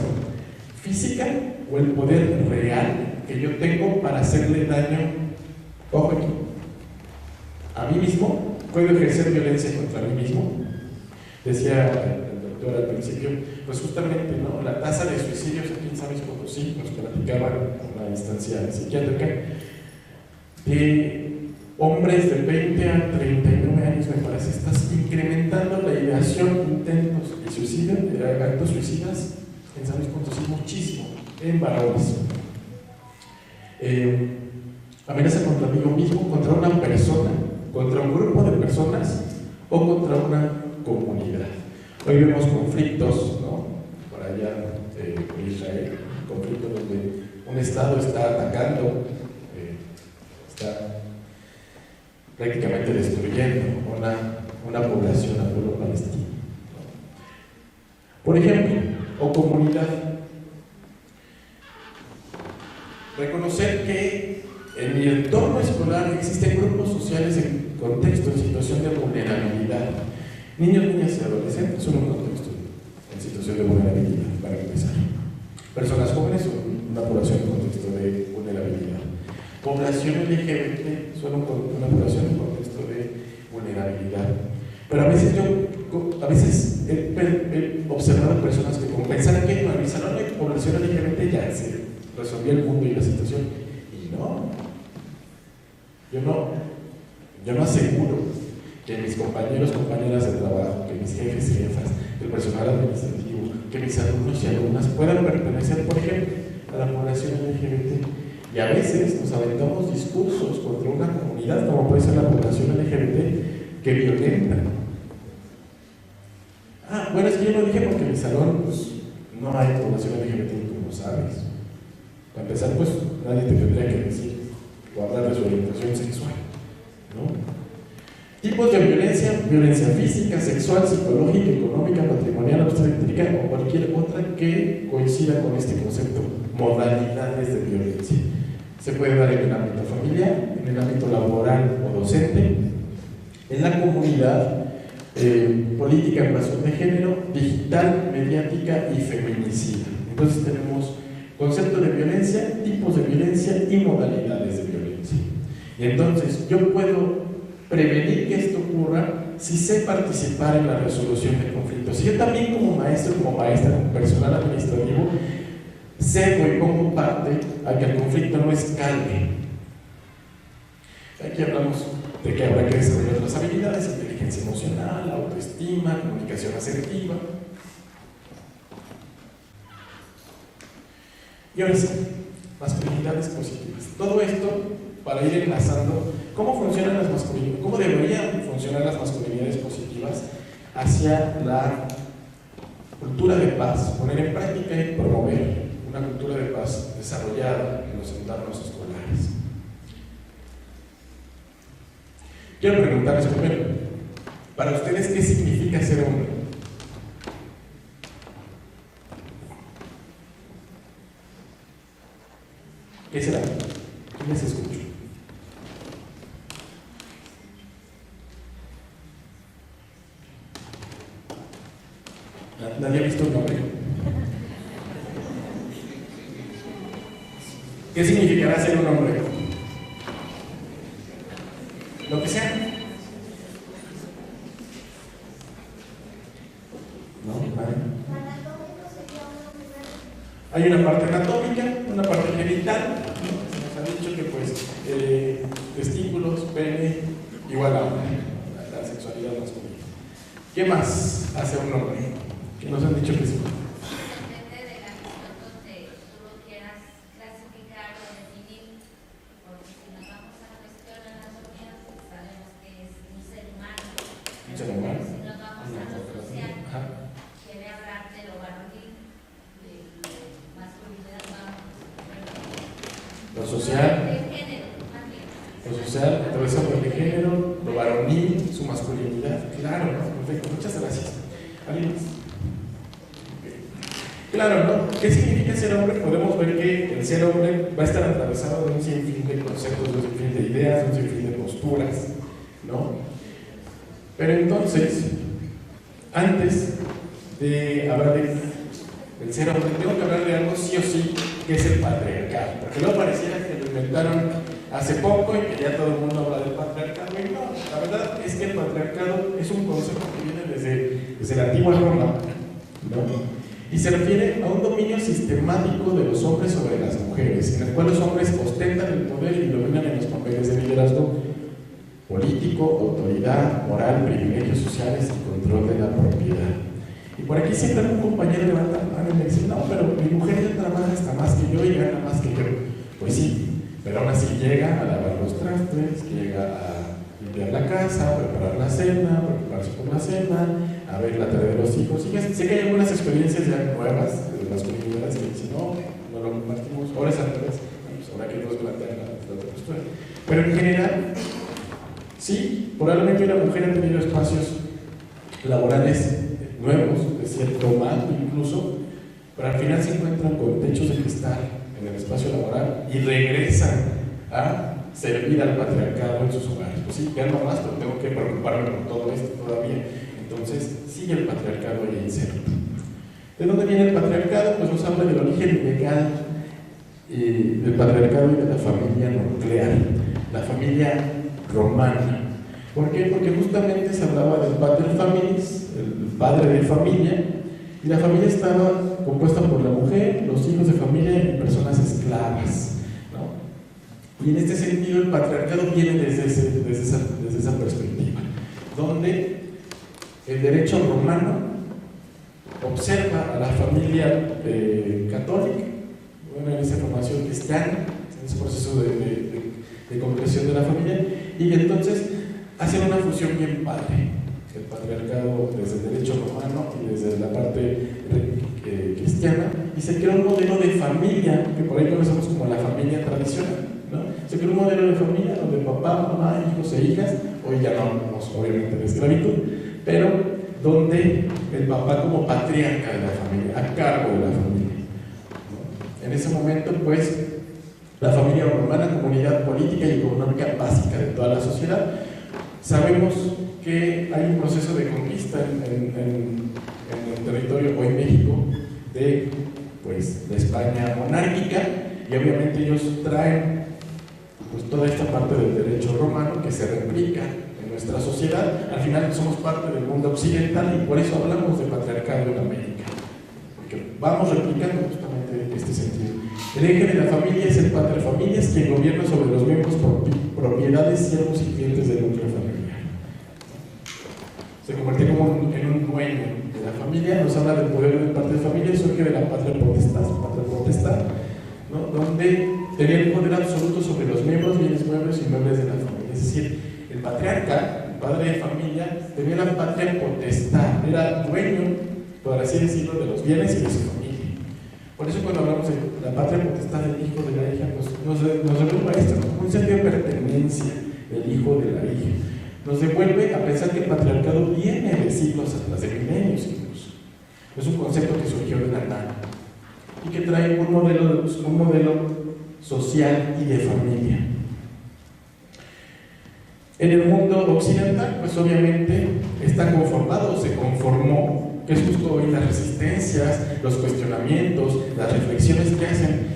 física o el poder real que yo tengo para hacerle daño, ojo aquí, a mí mismo. Puedo ejercer violencia contra mí mismo. Decía el doctor al principio, pues justamente, ¿no?, la tasa de suicidios aquí en San Luis Potosí, nos platicaban en una instancia psiquiátrica, de hombres de 20 a 39 años, me parece, estás incrementando la ideación, intentos de suicidio, de actos suicidas en San Luis Potosí muchísimo, en varones. Amenaza contra mí mismo, contra una persona, contra un grupo de personas o contra una comunidad. Hoy vemos conflictos, ¿no?, por allá en Israel, conflictos donde un Estado está atacando, está prácticamente destruyendo una población, al pueblo palestino, ¿no? Por ejemplo, o comunidad. Reconocer que en mi entorno escolar existen grupos sociales en contexto, en situación de vulnerabilidad. Niños, niñas y adolescentes son un contexto en situación de vulnerabilidad, para empezar. Personas jóvenes son una población en contexto de vulnerabilidad. Población LGBT son una población en contexto de vulnerabilidad. Pero a veces he observado personas que, como pensaban que en mi salón de población LGBT ya se resolvía el mundo y la situación, y no. Yo no aseguro que mis compañeros, compañeras de trabajo, que mis jefes y jefas, el personal administrativo, que mis alumnos y alumnas puedan pertenecer, por ejemplo, a la población LGBT. Y a veces nos aventamos discursos contra una comunidad, como puede ser la población LGBT, que violentan. Bueno, es que yo lo dije porque en mi salón pues, no hay población LGBT, como sabes. Para empezar, pues nadie te tendría que decir o hablar de su orientación sexual, ¿no? Tipos de violencia: violencia física, sexual, psicológica, económica, patrimonial, obstétrica o cualquier otra que coincida con este concepto. Modalidades de violencia. Se puede dar en el ámbito familiar, en el ámbito laboral o docente, en la comunidad, política en razón de género, digital, mediática y feminicida. Entonces tenemos concepto de violencia, tipos de violencia y modalidades de violencia. Y entonces yo puedo prevenir que esto ocurra si sé participar en la resolución de conflictos. Si yo también como maestro, como maestra, como personal administrativo, cedo y pongo parte a que el conflicto no escale. Aquí hablamos de que habrá que desarrollar otras habilidades: inteligencia emocional, autoestima, comunicación asertiva. Y ahora sí, masculinidades positivas. Todo esto para ir enlazando cómo funcionan las masculinidades, cómo deberían funcionar las masculinidades positivas hacia la cultura de paz, poner en práctica y promover una cultura de paz desarrollada en los entornos escolares. Quiero preguntarles primero, para ustedes, ¿qué significa ser hombre? ¿Qué será? ¿Quién les escucho? Nadie ha visto un hombre. ¿Qué significará ser un hombre? Lo que sea. Hay una parte anatómica, una parte genital, ¿no? Se nos ha dicho que pues testículos, pene, igual a la sexualidad masculina. ¿Qué más hace un hombre? Que nos han dicho que sí. Depende de la visión donde tú lo quieras clasificar o definir, porque si nos vamos a la cuestión anatomía, sabemos que es un ser humano. ¿Un ser humano? Si nos vamos a lo social, quiere hablar de lo varonil, de masculinidad, vamos. Lo social. De género, más bien. Lo social, atravesando el género, lo varonil, su masculinidad. Claro, ¿no? Perfecto, muchas gracias. ¿Alguien más? Claro, ¿no? ¿Qué significa ser hombre? Podemos ver que el ser hombre va a estar atravesado de un sinfín de conceptos, de un sinfín de ideas, de un sinfín de posturas, ¿no? Pero entonces, antes de hablar del ser hombre, tengo que hablar de algo sí o sí, que es el patriarcado. Porque luego pareciera que lo inventaron hace poco y que ya todo el mundo habla del patriarcado. Y no, la verdad es que el patriarcado es un concepto que viene desde la antigua Roma, ¿no? Y se refiere a un dominio sistemático de los hombres sobre las mujeres, en el cual los hombres ostentan el poder y dominan en los papeles de liderazgo político, autoridad, moral, privilegios sociales y control de la propiedad. Y por aquí siempre algún compañero levanta la mano y me dice, no, pero mi mujer ya trabaja hasta más que yo y gana más que yo. Pues sí, pero aún así llega a lavar los trastes, llega a limpiar la casa, a preparar la cena, a preocuparse por la cena, a ver la tarea de los hijos. Y sé que hay algunas experiencias ya nuevas de las comunidades que dicen, no lo compartimos, ahora es al revés, pues ahora que nos plantean la otra postura. Pero en general, sí, probablemente la mujer ha tenido espacios laborales nuevos, de cierto mando incluso, pero al final se encuentran con techos de cristal en el espacio laboral y regresan a servir al patriarcado en sus hogares. Pues sí, gano más, pero tengo que preocuparme por todo esto todavía. Entonces, sigue el patriarcado ahí inserto. ¿De dónde viene el patriarcado? Pues nos habla del origen legal del patriarcado y de la familia nuclear, la familia romana. ¿Por qué? Porque justamente se hablaba del pater familias, el padre de familia, y la familia estaba compuesta por la mujer, los hijos de familia y personas esclavas, ¿no? Y en este sentido el patriarcado viene desde esa perspectiva, donde el derecho romano observa a la familia católica, bueno, en esa formación cristiana, en ese proceso de concreción de la familia, y entonces hacen una fusión bien padre, el patriarcado desde el derecho romano y desde la parte cristiana, y se crea un modelo de familia, que por ahí conocemos como la familia tradicional, ¿no? Se crea un modelo de familia donde papá, mamá, hijos e hijas, hoy ya no hablamos obviamente de esclavitud, pero donde el papá como patriarca de la familia, a cargo de la familia, ¿no? En ese momento, pues, la familia romana, comunidad política y económica básica de toda la sociedad. Sabemos que hay un proceso de conquista en el territorio, hoy México, de la España monárquica, y obviamente ellos traen pues, toda esta parte del derecho romano que se replica en nuestra sociedad. Al final somos parte del mundo occidental y por eso hablamos de patriarcado en América, porque vamos replicando justamente este sentido. El eje de la familia es el pater familias, quien gobierna sobre los miembros propiedades, siervos y clientes del núcleo familiar. Se convierte como en un dueño de la familia. Nos habla del poder del pater familias, surge de la patria potestad, ¿no? Donde tenía el poder absoluto sobre los miembros, bienes muebles y inmuebles de la familia. Es decir, el patriarca, el padre de familia, tenía la patria potestad, era dueño, por así decirlo, de los bienes y de su familia. Por eso cuando hablamos de la patria potestad del hijo de la hija, pues nos devuelve a esto, ¿no? Un sentido de pertenencia del hijo de la hija. Nos devuelve a pensar que el patriarcado viene de siglos atrás, de milenios incluso. Es un concepto que surgió de la nada y que trae un modelo social y de familia. En el mundo occidental, pues obviamente está conformado, se conformó, que es justo hoy las resistencias, los cuestionamientos, las reflexiones que hacen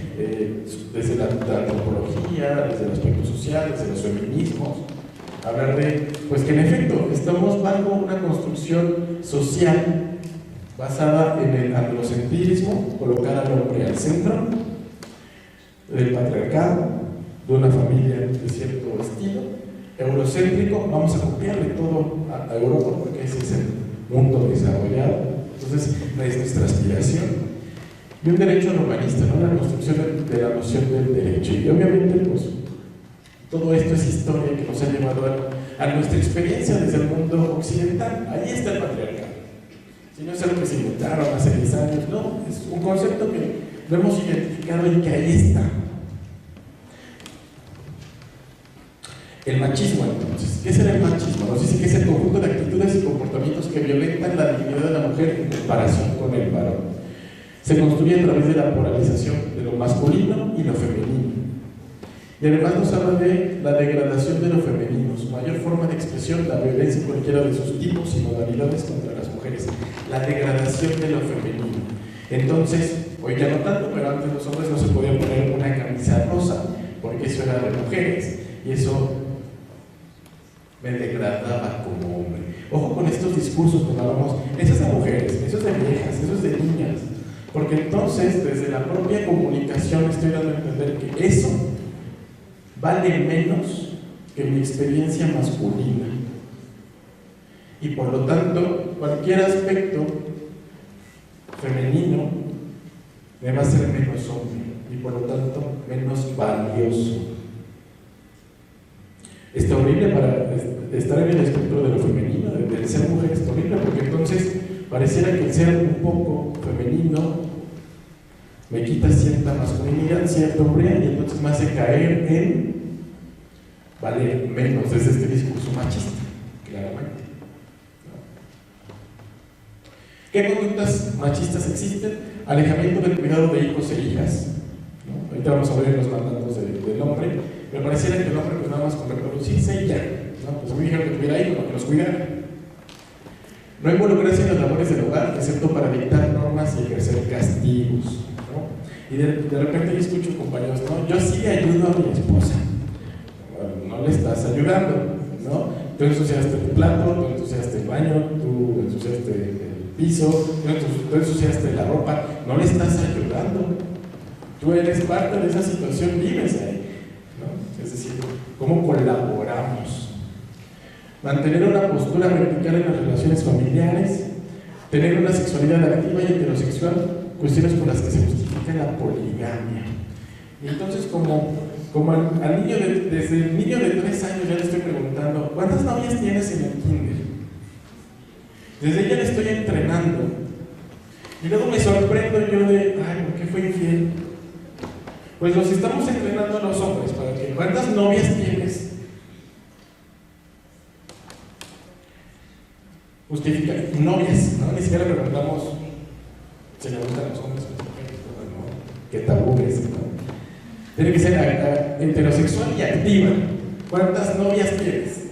desde la antropología, desde el aspecto social, desde los feminismos, hablar de, pues que en efecto estamos bajo una construcción social basada en el androcentrismo, colocar al hombre al centro, del patriarcado, de una familia de cierto estilo, eurocéntrico, vamos a copiarle todo a Europa porque ese es el mundo desarrollado, entonces es nuestra aspiración, y un derecho normalista, ¿no? La construcción de la noción del derecho, y obviamente pues todo esto es historia que nos ha llevado a nuestra experiencia desde el mundo occidental. Ahí está el patriarcado. Si no es algo que se inventaron hace 10 años, no, es un concepto que lo hemos identificado y que ahí está. El machismo, entonces, ¿qué será el machismo? Nos dice que es el conjunto de actitudes y comportamientos que violentan la dignidad de la mujer en comparación con el varón. Se construye a través de la polarización de lo masculino y lo femenino. Y además nos habla de la degradación de lo femenino, su mayor forma de expresión, la violencia en cualquiera de sus tipos y modalidades contra las mujeres. La degradación de lo femenino. Entonces, hoy ya no tanto, pero antes los hombres no se podían poner una camisa rosa, porque eso era de mujeres, y eso me degradaba como hombre. Ojo con estos discursos cuando hablamos, eso es de mujeres, eso es de viejas, eso es de niñas, porque entonces desde la propia comunicación estoy dando a entender que eso vale menos que mi experiencia masculina, y por lo tanto cualquier aspecto femenino me va a ser menos hombre y por lo tanto menos valioso. Está horrible para estar en el espectro de lo femenino, del ser mujer, es horrible, porque entonces pareciera que el ser un poco femenino me quita cierta masculinidad, cierta hombría, y entonces me hace caer en valer menos desde este discurso machista, claramente. ¿Qué conductas machistas existen? Alejamiento del cuidado de hijos e hijas, ¿no? Ahorita vamos a ver los mandatos del hombre. Me pareciera que el hombre pues nada más con reproducirse y ya, ¿no? Pues a mí me dijeron que tuviera hijos, que los cuidara. No involucrarse en las labores del hogar, excepto para dictar normas y ejercer castigos, ¿no? Y de repente yo escucho compañeros, ¿no? Yo sí ayudo a mi esposa. Bueno, no le estás ayudando, ¿no? Tú ensuciaste el plato, tú ensuciaste el baño, tú ensuciaste el piso, tú ensuciaste la ropa, no le estás ayudando. Tú eres parte de esa situación, vives ahí, ¿no? Es decir, ¿cómo colaboramos? Mantener una postura vertical en las relaciones familiares, tener una sexualidad activa y heterosexual, cuestiones por las que se justifica la poligamia. Y entonces, como al niño desde el niño de 3 años ya le estoy preguntando, ¿cuántas novias tienes en el kinder? Desde ella le estoy entrenando. Y luego me sorprendo yo de, ¿por qué fue infiel? Pues los estamos entrenando a los hombres para que, ¿cuántas novias tienes? Justifica, novias, ¿no? Ni siquiera le preguntamos si le gustan los hombres, ¿no? ¿Qué tabú es, no? Tiene que ser heterosexual y activa. ¿Cuántas novias tienes?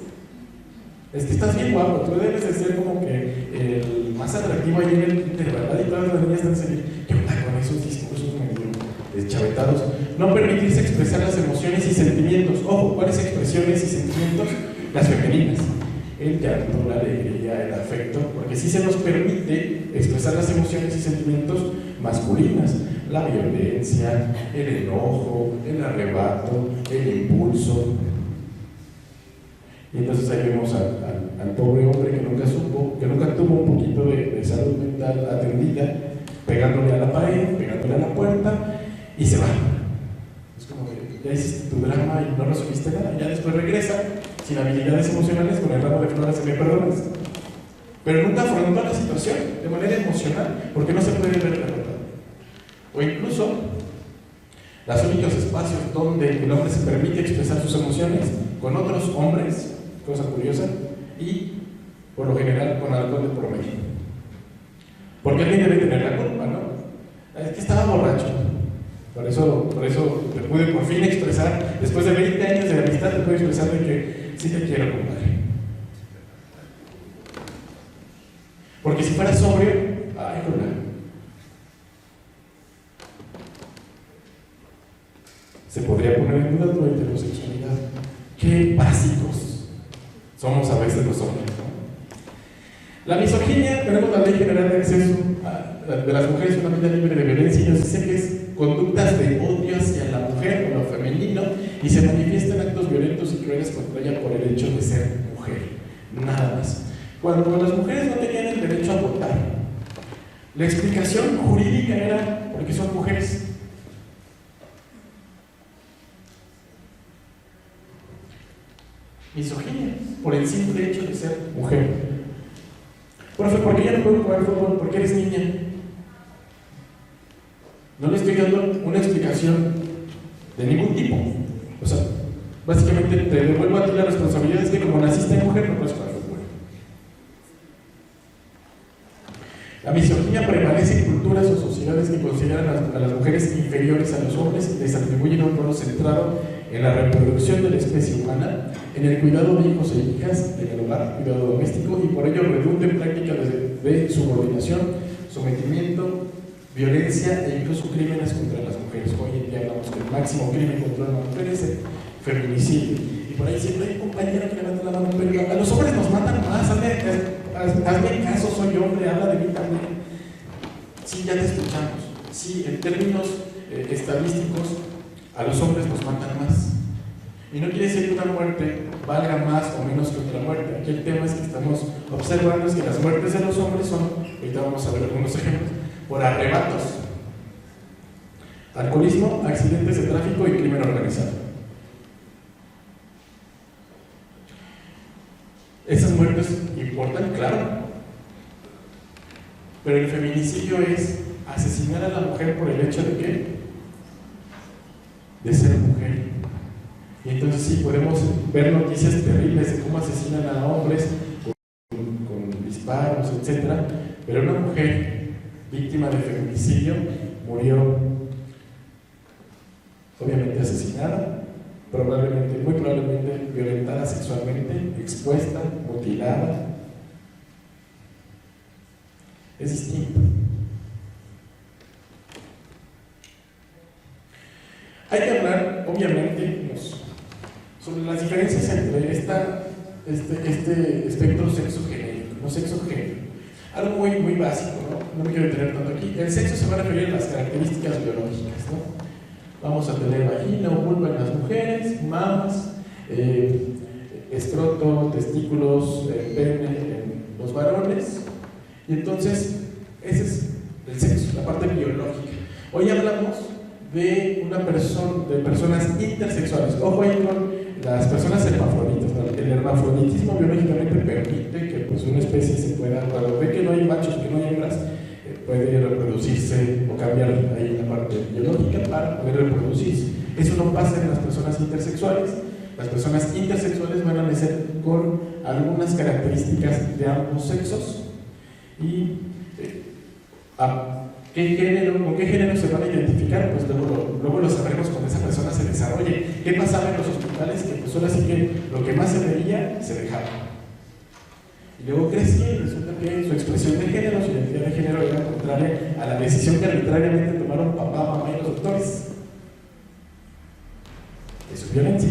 Es que estás bien guapo, tú debes de ser como que el más atractivo ahí en el Twitter, ¿verdad? Y todas las niñas están diciendo, ¿qué onda con esos discursos medio deschavetados? No permitirse expresar las emociones y sentimientos. Ojo, ¿cuáles expresiones y sentimientos? Las femeninas. El llanto, la alegría, el afecto, porque sí se nos permite expresar las emociones y sentimientos masculinas, la violencia, el enojo, el arrebato, el impulso. Y entonces ahí vemos al pobre hombre que nunca tuvo un poquito de salud mental atendida, pegándole a la pared, pegándole a la puerta, y se va. Es como que ya hiciste tu drama y no resolviste nada, ya después regresa sin habilidades emocionales, con el ramo de flores se me perdonas. Pero nunca afrontó la situación de manera emocional, porque no se puede ver derrotado. O incluso, los únicos espacios donde el hombre se permite expresar sus emociones con otros hombres, cosa curiosa, y por lo general con alcohol de por medio. Porque alguien debe tener la culpa, ¿no? Es que estaba borracho. Por eso te pude por fin expresar, después de 20 años de amistad, te pude expresar de que sí te quiero, compadre. Porque si fuera sobrio, ay, hola. Se podría poner en duda tu heterosexualidad. Qué básicos somos a veces los hombres, ¿no? La misoginia, tenemos la Ley General de Acceso de las Mujeres a una Vida Libre de Violencia y nos dice que es conductas de odio hacia la mujer o lo femenino y se manifiestan actos violentos y crueles contra ella por el hecho de ser mujer, nada más. Cuando las mujeres no tenían el derecho a votar, la explicación jurídica era porque son mujeres. Misoginia, por el simple hecho de ser mujer. Profe, ¿por qué ya no puedo jugar fútbol? ¿Por qué eres niña? No le estoy dando una explicación de ningún tipo. O sea, básicamente te devuelvo a ti la responsabilidad, es que como naciste mujer no puedes jugar fútbol. La misoginia prevalece en culturas o sociedades que consideran a las mujeres inferiores a los hombres y les atribuyen un rol centrado en la reproducción de la especie humana, en el cuidado de hijos e hijas, en el hogar, cuidado doméstico, y por ello redunda en prácticas de subordinación, sometimiento, violencia e incluso crímenes contra las mujeres. Hoy en día hablamos que el máximo crimen contra una mujer es el feminicidio. Y por ahí siempre hay un compañero que levanta la mano, pero a los hombres nos matan más, hazme caso, soy hombre, habla de mí también. Sí, ya te escuchamos. Sí, en términos estadísticos, a los hombres nos matan más. Y no quiere decir que una muerte valga más o menos que otra muerte. Aquí el tema es que estamos observando es que las muertes de los hombres son, ahorita vamos a ver algunos ejemplos, por arrebatos, alcoholismo, accidentes de tráfico y crimen organizado. Esas muertes importan, claro, pero el feminicidio es asesinar a la mujer por el hecho de ¿qué? De ser mujer. Y entonces sí, podemos ver noticias terribles de cómo asesinan a hombres con disparos, etc. Pero una mujer víctima de feminicidio murió obviamente asesinada, probablemente, muy probablemente violentada sexualmente, expuesta, mutilada. Es distinto. Hay que hablar, obviamente, sobre las diferencias entre este espectro sexo-genérico, no sexo-género. Algo muy básico, ¿no? No me quiero detener tanto aquí. El sexo se va a referir a las características biológicas, ¿no? Vamos a tener vagina o vulva en las mujeres, mamas, escroto, testículos, pene en los varones. Y entonces, ese es el sexo, la parte biológica. Hoy hablamos de personas intersexuales. Ojo ahí con las personas hermafroditas, ¿no? El hermafroditismo biológicamente permite que pues, una especie se pueda, cuando ve que no hay machos, que no hay hembras, puede reproducirse o cambiar ahí la parte biológica para poder reproducirse. Eso no pasa en las personas intersexuales. Las personas intersexuales van a nacer con algunas características de ambos sexos y ¿con qué género se van a identificar? Pues luego lo sabremos cuando esa persona se desarrolle. ¿Qué pasaba en los hospitales? Que pues ahora sí que lo que más se veía, se dejaba. Y luego crecía y resulta que su expresión de género, su identidad de género era contraria a la decisión que arbitrariamente tomaron papá, mamá y los doctores. Eso es violencia.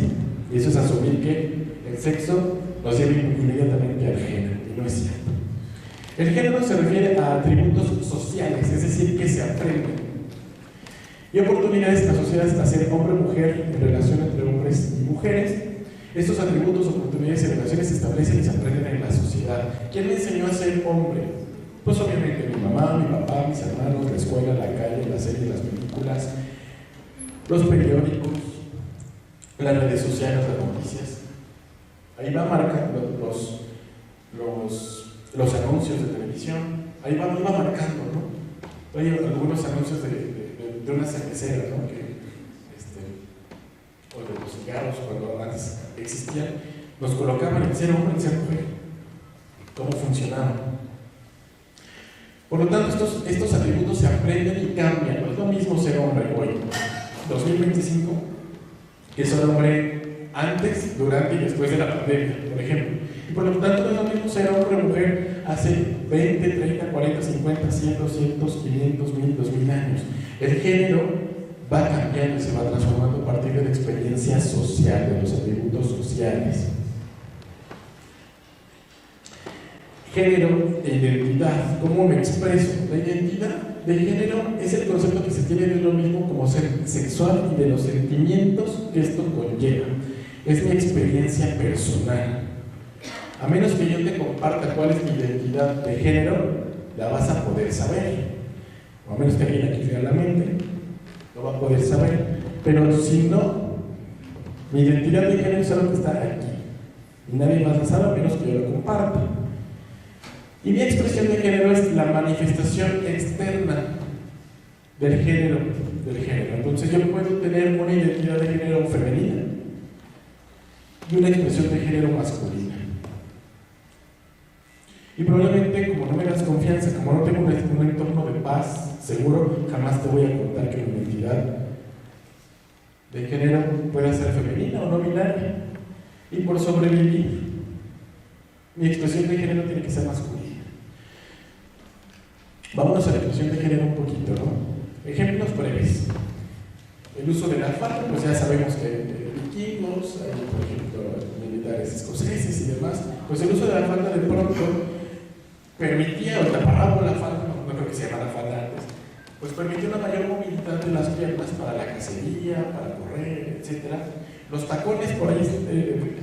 Y eso es asumir que el sexo nos lleva inmediatamente al género, y no es cierto. El género se refiere a atributos sociales, es decir, que se aprenden. Y oportunidades en la sociedad a ser hombre o mujer en relación entre hombres y mujeres. Estos atributos, oportunidades y relaciones se establecen y se aprenden en la sociedad. ¿Quién me enseñó a ser hombre? Pues obviamente mi mamá, mi papá, mis hermanos, la escuela, la calle, las series, las películas, los periódicos, las redes sociales, las noticias. Ahí va marcando los anuncios de televisión, ahí va marcando, ¿no? Hay algunos anuncios de una cervecera, ¿no? O de los cigarros, cuando antes existían, nos colocaban en ser hombre y ser mujer. ¿Cómo funcionaba? Por lo tanto, estos atributos se aprenden y cambian. No es lo mismo ser hombre hoy, 2025, que ser hombre antes, durante y después de la pandemia, por ejemplo. Y por lo tanto, no es lo mismo ser hombre o mujer hace 20, 30, 40, 50, 100, 200, 500, 1000, 2000 años. El género va cambiando y se va transformando a partir de la experiencia social, de los atributos sociales. género e identidad. ¿Cómo me expreso? La identidad de género es el concepto que se tiene de uno mismo como ser sexual y de los sentimientos que esto conlleva. Es mi experiencia personal. A menos que yo te comparta cuál es mi identidad de género, la vas a poder saber. O a menos que alguien aquí tenga la mente, lo va a poder saber. Pero si no, mi identidad de género es algo que está aquí. Y nadie más la sabe a menos que yo la comparta. Y mi expresión de género es la manifestación externa del género. Entonces yo puedo tener una identidad de género femenina y una expresión de género masculina. Y probablemente, como no me das confianza, como no tengo un entorno de paz seguro, jamás te voy a contar que mi identidad de género pueda ser femenina o no binaria. Y por sobrevivir, mi expresión de género tiene que ser masculina. Vámonos a la expresión de género un poquito, ¿no? Ejemplos breves. El uso de la falda, pues ya sabemos que vikingos, hay, por ejemplo, militares escoceses y demás, pues el uso de la falda de pronto permitía, o taparrabo la falda, no creo que se llamara falda antes, pues permitió una mayor movilidad de las piernas para la cacería, para correr, etc. Los tacones, por ahí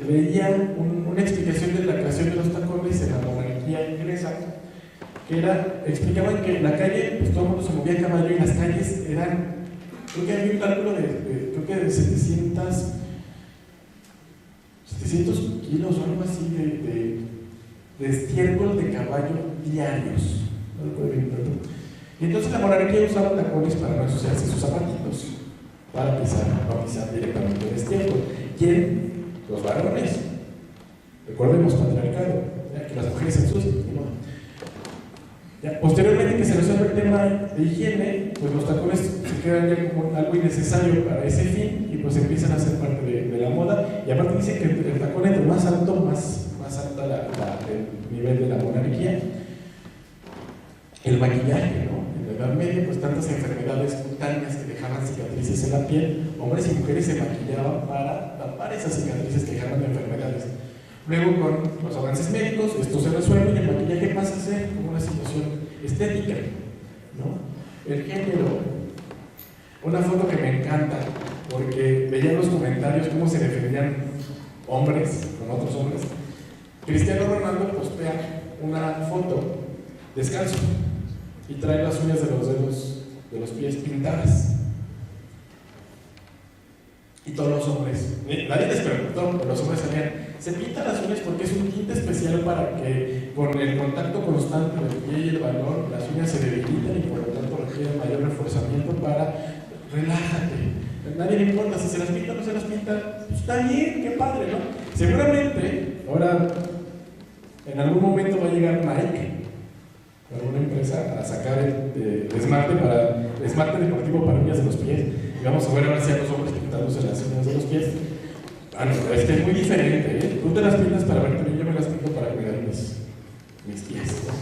leía una explicación de la creación de los tacones en la monarquía inglesa, que explicaban que en la calle, pues todo el mundo se movía a caballo y las calles eran, creo que había un cálculo de 700 kilos o algo así de estiércol de caballo diarios. No recuerdo bien, y entonces la monarquía usaba tacones para no ensuciarse sus zapatitos, para no pisar directamente el estiércol. ¿Quién? Los varones. Recordemos patriarcado, que las mujeres se ensucian. Posteriormente que se resuelve el tema de higiene, pues los tacones se quedan ya como algo innecesario para ese fin y pues empiezan a ser parte de la moda. Y aparte dice que el tacón entre más alto, más alta el nivel de la monarquía. El maquillaje, ¿no? En la Edad Media, pues tantas enfermedades cutáneas que dejaban cicatrices en la piel, hombres y mujeres se maquillaban para tapar esas cicatrices que dejaban de enfermedades. Luego, con los avances médicos, esto se resuelve y el maquillaje pasa a ser como una situación estética, ¿no? El género. Una foto que me encanta, porque veía en los comentarios cómo se defendían hombres con otros hombres. Cristiano Ronaldo postea una foto descalzo y trae las uñas de los dedos de los pies pintadas. Y todos los hombres, nadie les preguntó, pero los hombres salían, se pintan las uñas porque es un tinte especial para que con el contacto constante del pie y el balón las uñas se debilitan y por lo tanto requieren mayor reforzamiento para relájate. A nadie le importa si se las pinta o no se las pinta, pues está bien, qué padre, ¿no? Seguramente, ahora en algún momento va a llegar Nike, alguna empresa, a sacar el esmalte deportivo para uñas de los pies. Y vamos a ver ahora si a los hombres pintándose las uñas de los pies. Ah, no, es que es muy diferente, ¿eh? Tú te las pintas para verte bien, yo me las pinto para cuidar mis pies, ¿no?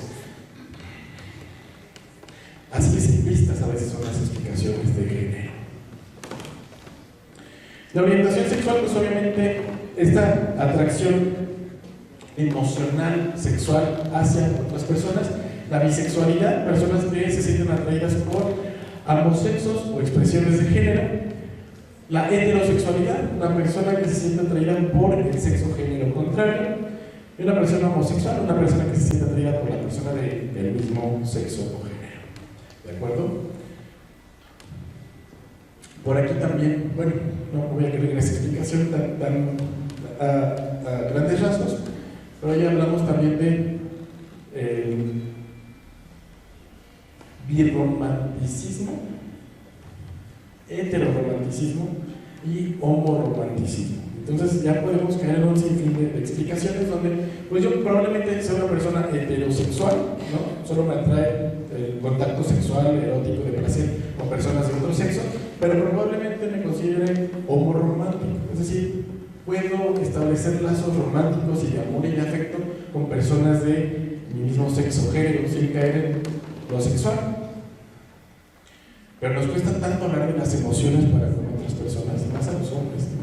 Así de simplistas a veces son las explicaciones de género. La orientación sexual, pues obviamente, esta atracción emocional, sexual hacia otras personas. La bisexualidad, personas que se sienten atraídas por ambos sexos o expresiones de género. La heterosexualidad, una persona que se siente atraída por el sexo género contrario. Y una persona homosexual, una persona que se siente atraída por la persona del mismo sexo o género. ¿De acuerdo? Por aquí también, bueno, no voy a querer en esa explicación a grandes rasgos, pero ya hablamos también de birromanticismo, heteroromanticismo y homoromanticismo. Entonces ya podemos caer en un sinfín de explicaciones donde, pues yo probablemente sea una persona heterosexual, ¿no? Solo me atrae el contacto sexual, erótico, de placer con personas de otro sexo, pero probablemente me considere homoromántico, es decir, puedo establecer lazos románticos y de amor y de afecto con personas de mi mismo sexo género sin caer en lo sexual. Pero nos cuesta tanto hablar de las emociones para con otras personas, más a los hombres, ¿no?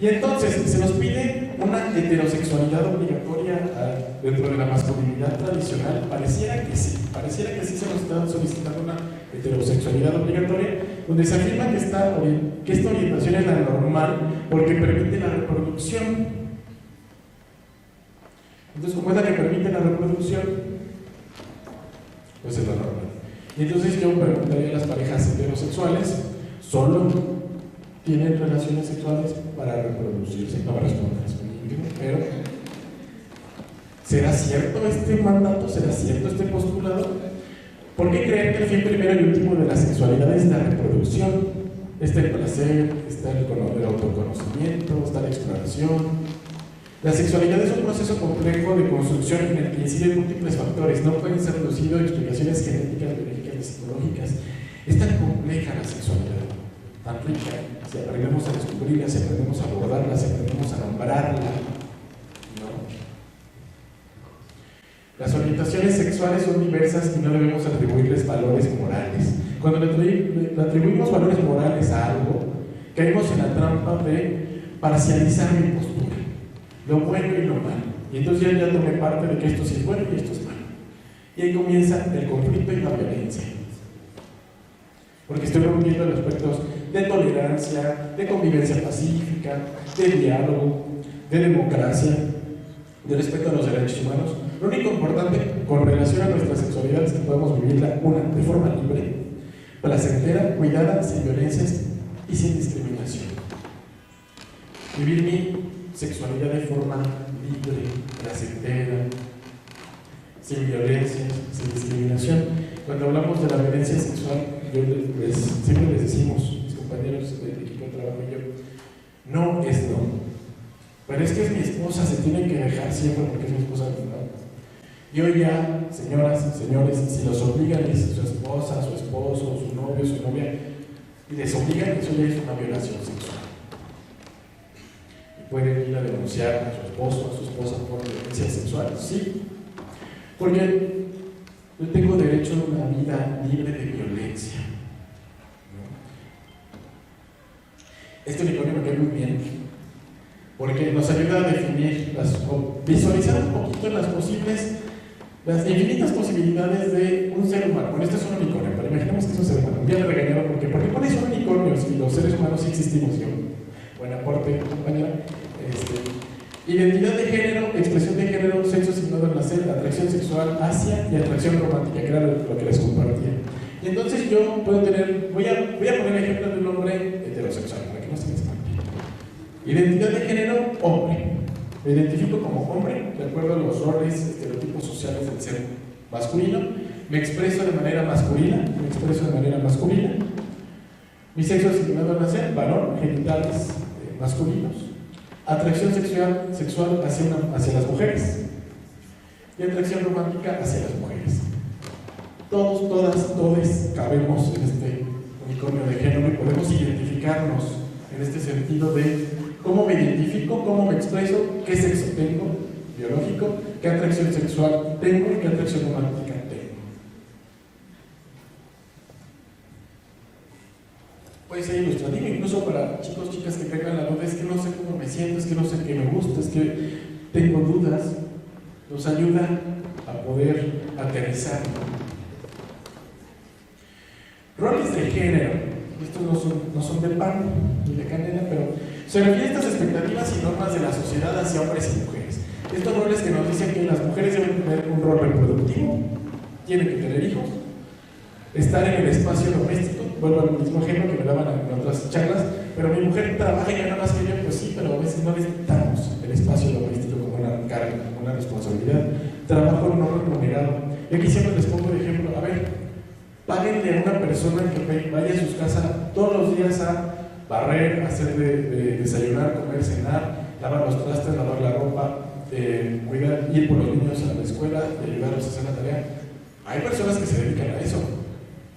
Y entonces se nos pide una heterosexualidad obligatoria dentro de la masculinidad tradicional. Pareciera que sí se nos está solicitando una heterosexualidad obligatoria, donde se afirma que esta orientación es la normal porque permite la reproducción. Entonces, como es la que permite la reproducción, pues es lo normal. Y entonces yo preguntaría a las parejas heterosexuales, ¿solo tienen relaciones sexuales para reproducirse? No me respondas, pero ¿será cierto este mandato? ¿Será cierto este postulado? ¿Por qué creer que el fin primero y último de la sexualidad es la reproducción? Está el placer, está el autoconocimiento, está la exploración. La sexualidad es un proceso complejo de construcción en el que inciden múltiples factores. No pueden ser reducidos a explicaciones genéticas, biológicas y psicológicas. Es tan compleja la sexualidad, tan rica. Si aprendemos a descubrirla, si aprendemos a abordarla, si aprendemos a nombrarla, ¿no? Las orientaciones sexuales son diversas y no debemos atribuirles valores morales. Cuando le atribuimos valores morales a algo, caemos en la trampa de parcializar mi postura, lo bueno y lo malo. Y entonces ya tomé parte de que esto sí es bueno y esto es malo. Y ahí comienza el conflicto y la violencia. Porque estoy rompiendo los aspectos de tolerancia, de convivencia pacífica, de diálogo, de democracia, de respeto a los derechos humanos. Lo único importante con relación a nuestra sexualidad es que podamos vivirla, una, de forma libre, placentera, cuidada, sin violencias y sin discriminación. Vivir mi sexualidad de forma libre, placentera, sin violencias, sin discriminación. Cuando hablamos de la violencia sexual, siempre les decimos, mis compañeros del equipo de trabajo y yo, no es no. Pero es que es mi esposa, se tiene que dejar siempre porque es mi esposa. No. Y hoy ya, señoras, señores, si los obligan, es su esposa, su esposo, su novio, su novia, y les obligan, eso ya es una violación sexual. Y pueden ir a denunciar a su esposo, a su esposa por violencia sexual, sí. Porque yo tengo derecho a una vida libre de violencia. Este unicornio me cae muy bien, porque nos ayuda a definir, visualizar un poquito las infinitas posibilidades de un ser humano. Bueno, esto es un unicornio, pero imaginemos que es un ser humano. Ya me regañaron porque ¿por qué pones un unicornio si los seres humanos sí existimos? Yo, buen aporte, compañera. Identidad de género, expresión de género, sexo asignado al nacer, atracción sexual hacia y atracción romántica, que era lo que les compartía. Y entonces yo puedo tener, voy a poner ejemplo de un hombre heterosexual, para que no se me espante. Identidad de género, hombre. Me identifico como hombre, de acuerdo a los roles, estereotipos sociales del ser masculino. Me expreso de manera masculina, Mi sexo asignado al nacer, varón, genitales masculinos. Atracción sexual hacia las mujeres. Y atracción romántica hacia las mujeres. Todos, todas, todes cabemos en este unicornio de género y podemos identificarnos en este sentido de cómo me identifico, cómo me expreso, qué sexo tengo, biológico, qué atracción sexual tengo y qué atracción romántica tengo. Puede ser ilustrativo incluso para chicos, chicas que tengan la duda, es que no sé cómo me siento, es que no sé qué me gusta, es que tengo dudas. Nos ayuda a poder aterrizar. Roles de género. Estos no son de pan ni de canela, pero se refiere a estas expectativas y normas de la sociedad hacia hombres y mujeres. Estos roles que nos dicen que las mujeres deben tener un rol reproductivo, tienen que tener hijos, estar en el espacio doméstico. Vuelvo al mismo ejemplo que me daban en otras charlas, pero mi mujer trabaja y gana más que yo, pues sí, pero a veces no necesitamos el espacio doméstico como una carga, como una responsabilidad. Trabajo no remunerado. Y aquí siempre les pongo de ejemplo, a ver, páguenle a una persona que vaya a su casa todos los días a barrer, hacer de desayunar, comer, cenar, lavar los trastes, lavar la ropa, cuidar, ir por los niños a la escuela, ayudarlos a hacer la tarea. Hay personas que se dedican a eso.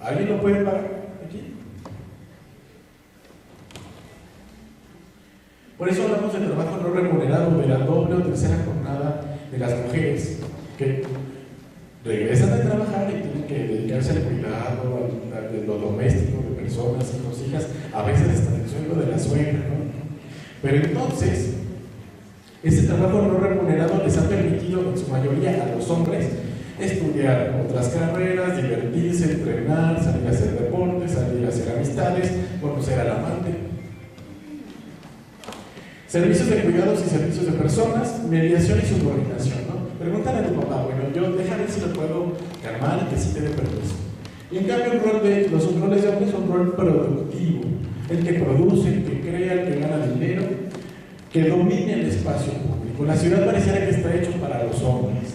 ¿Alguien lo puede pagar aquí? Por eso hablamos de trabajo no remunerado, de la doble o tercera jornada de las mujeres que regresan a trabajar y tienen que dedicarse al cuidado, de lo doméstico, de personas, hijos, hijas, a veces hasta el sueldo de la suegra, ¿no? Pero entonces, ese trabajo no remunerado les ha permitido, en su mayoría, a los hombres estudiar otras carreras, divertirse, entrenar, salir a hacer deportes, salir a hacer amistades, conocer al amante. Servicios de cuidados y servicios de personas, mediación y subordinación, ¿no? Pregúntale a tu papá, bueno, yo déjame ver si lo puedo calmar y que sí te dé permiso. Y en cambio los roles de hombres son un rol productivo, el que produce, el que crea, el que gana dinero, que domine el espacio público. La ciudad pareciera que está hecho para los hombres.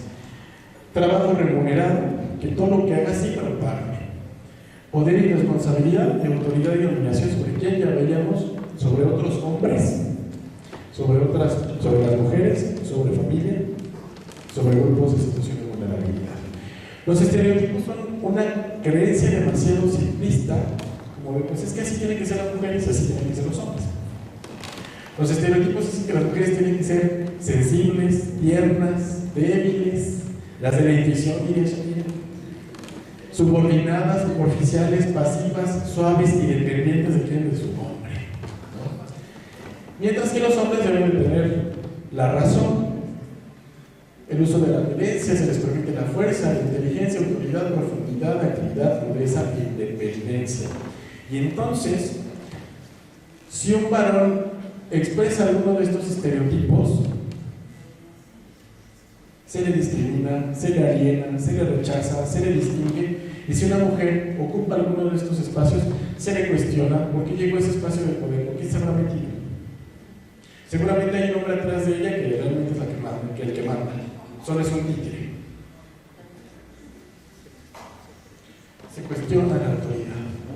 Trabajo remunerado, que todo lo que haga sí, pero pague. Poder y responsabilidad, de autoridad y dominación sobre quién ya veíamos, sobre otros hombres, sobre las mujeres, sobre familia, sobre grupos de situación de vulnerabilidad. Los estereotipos son una creencia demasiado simplista, como de, pues es que así tienen que ser las mujeres y así tienen que ser los hombres. Los estereotipos dicen que las mujeres tienen que ser sensibles, tiernas, débiles, las de la intuición, subordinadas, superficiales, pasivas, suaves y dependientes de quién, de su hombre, ¿no? Mientras que los hombres deben de tener la razón, el uso de la violencia, se les permite la fuerza, la inteligencia, autoridad, profundidad, actividad, pureza e independencia. Y entonces, si un varón expresa alguno de estos estereotipos, se le discrimina, se le aliena, se le rechaza, se le distingue, y si una mujer ocupa alguno de estos espacios, se le cuestiona por qué llegó a ese espacio de poder, por qué se habrá metido. Seguramente hay un hombre atrás de ella que realmente es la que manda, que el que manda, solo es un títere. Se cuestiona la autoridad, ¿no?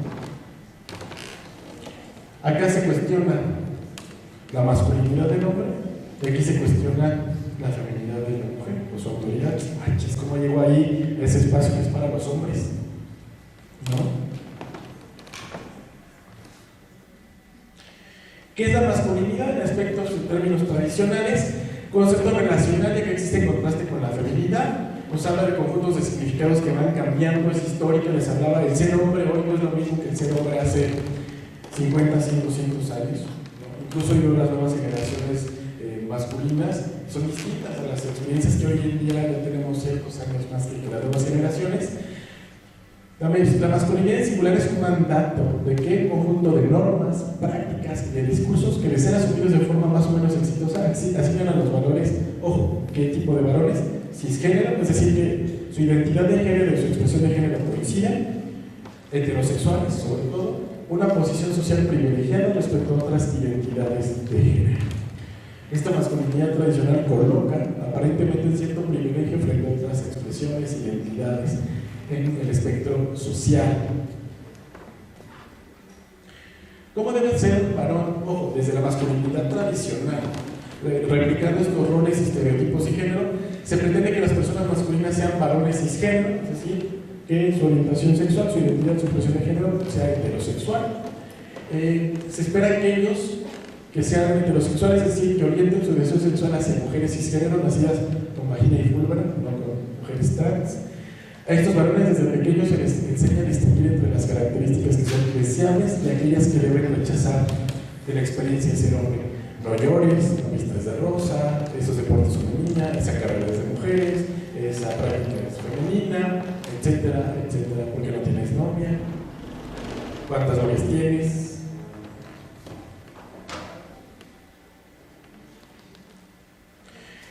Acá se cuestiona la masculinidad del hombre, y aquí se cuestiona la feminidad de la mujer, o su autoridad. Manches, ¿cómo llegó ahí ese espacio que es para los hombres? ¿No? ¿Qué es la masculinidad? En aspectos, en términos tradicionales, concepto relacional, ya que existe en contraste con la feminidad. Nos habla de conjuntos de significados que van cambiando, es histórico. Les hablaba del ser hombre, hoy no es lo mismo que el ser hombre hace 50, 100, 200 años, ¿no? Incluso yo, las nuevas generaciones masculinas son distintas a las experiencias que hoy en día ya tenemos ciertos años más que las nuevas generaciones. La masculinidad en singular es un mandato de qué conjunto de normas, prácticas y de discursos que de ser asumidos de forma más o menos exitosa asignan a los valores, ojo, ¿qué tipo de valores? Cisgénero, es decir, que su identidad de género y su expresión de género coincidan, heterosexuales sobre todo, una posición social privilegiada respecto a otras identidades de género. Esta masculinidad tradicional coloca aparentemente en cierto privilegio frente a otras expresiones e identidades en el espectro social. ¿Cómo debe ser un varón? Ojo, desde la masculinidad tradicional, replicando estos roles, estereotipos y género, se pretende que las personas masculinas sean varones cisgénero, es decir, que su orientación sexual, su identidad, su expresión de género sea heterosexual. Se espera que ellos que sean heterosexuales, es decir, que orienten su deseo sexual hacia mujeres cisgénero nacidas con vagina y vulva, no con mujeres trans. A estos varones desde pequeños se les enseña a distinguir entre las características que son deseables y aquellas que deben rechazar de la experiencia de ser hombre. No llores, no vistas de rosa, esos deportes son de niña, esa carrera es de mujeres, esa práctica es femenina, etcétera, etcétera. ¿Por qué no tienes novia? ¿Cuántas novias tienes?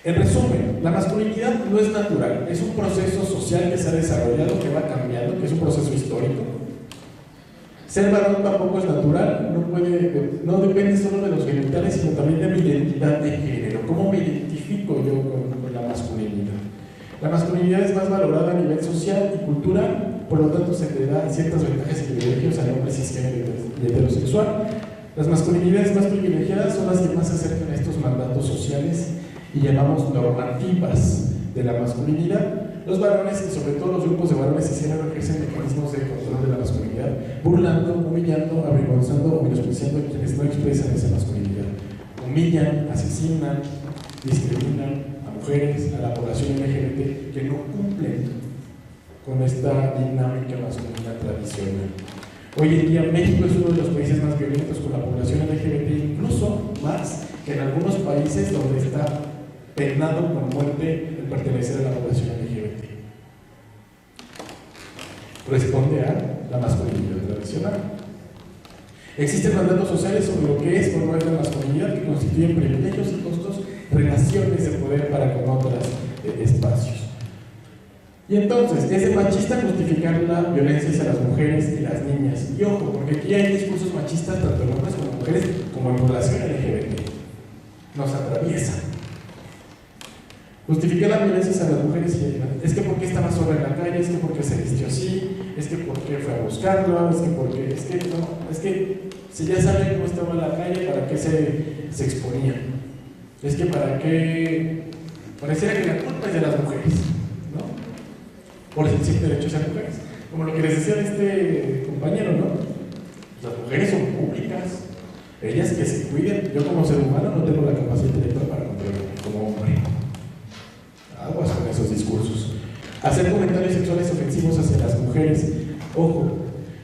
En resumen, la masculinidad no es natural, es un proceso social que se ha desarrollado, que va cambiando, que es un proceso histórico. Ser varón tampoco es natural, no depende solo de los genitales, sino también de mi identidad de género. ¿Cómo me identifico yo con la masculinidad? La masculinidad es más valorada a nivel social y cultural, por lo tanto se le da ciertas ventajas y privilegios al hombre cisgénero y heterosexual. Las masculinidades más privilegiadas son las que más se acercan a estos mandatos sociales y llamamos normativas de la masculinidad. Los varones, y sobre todo los grupos de varones cisgénero, ejercen mecanismos de control de la masculinidad, burlando, humillando, avergonzando o menospreciando a quienes no expresan esa masculinidad. Humillan, asesinan, discriminan a mujeres, a la población LGBT que no cumplen con esta dinámica masculina tradicional. Hoy en día México es uno de los países más violentos con la población LGBT, incluso más que en algunos países donde está penado con muerte el pertenecer a la población LGBT. Responde a la masculinidad tradicional. Existen mandatos sociales sobre lo que es o no es la masculinidad que constituyen privilegios y costos, relaciones de poder para con otros espacios. Y entonces, es de machista justificar la violencia hacia las mujeres y las niñas. Y ojo, porque aquí hay discursos machistas tanto en hombres como en mujeres, como en población LGBT. Nos atraviesan. Justificar la violencia hacia las mujeres y es que porque estaba sola en la calle, es que porque se vistió así, es que porque fue a buscarlo, es que si ya saben cómo estaba en la calle, ¿para qué se exponía? Es que para qué pareciera que la culpa es de las mujeres, ¿no? Por el simple derecho a ser mujeres. Como lo que les decía este compañero, ¿no? Las mujeres son públicas, ellas que se cuiden. Yo como ser humano no tengo la capacidad intelectual para controlarme como hombre. Aguas con esos discursos. Hacer comentarios sexuales ofensivos hacia las mujeres. Ojo,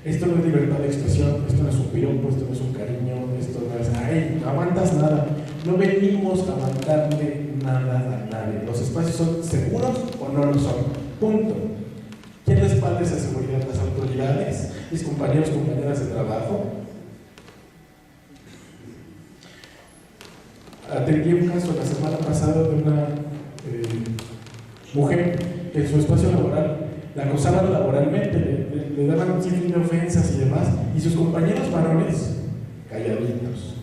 esto no es libertad de expresión, esto no es un piropo, esto no es un cariño, esto no es, ay, no aguantas nada. No venimos a aguantarle nada a nadie. Los espacios son seguros o no lo son. Punto. ¿Quién respalda esa seguridad? Las autoridades, mis compañeros, compañeras de trabajo. Atendí un caso la semana pasada de una mujer que en su espacio laboral la acosaban laboralmente, le daban un sinfín de ofensas y demás, y sus compañeros varones calladitos.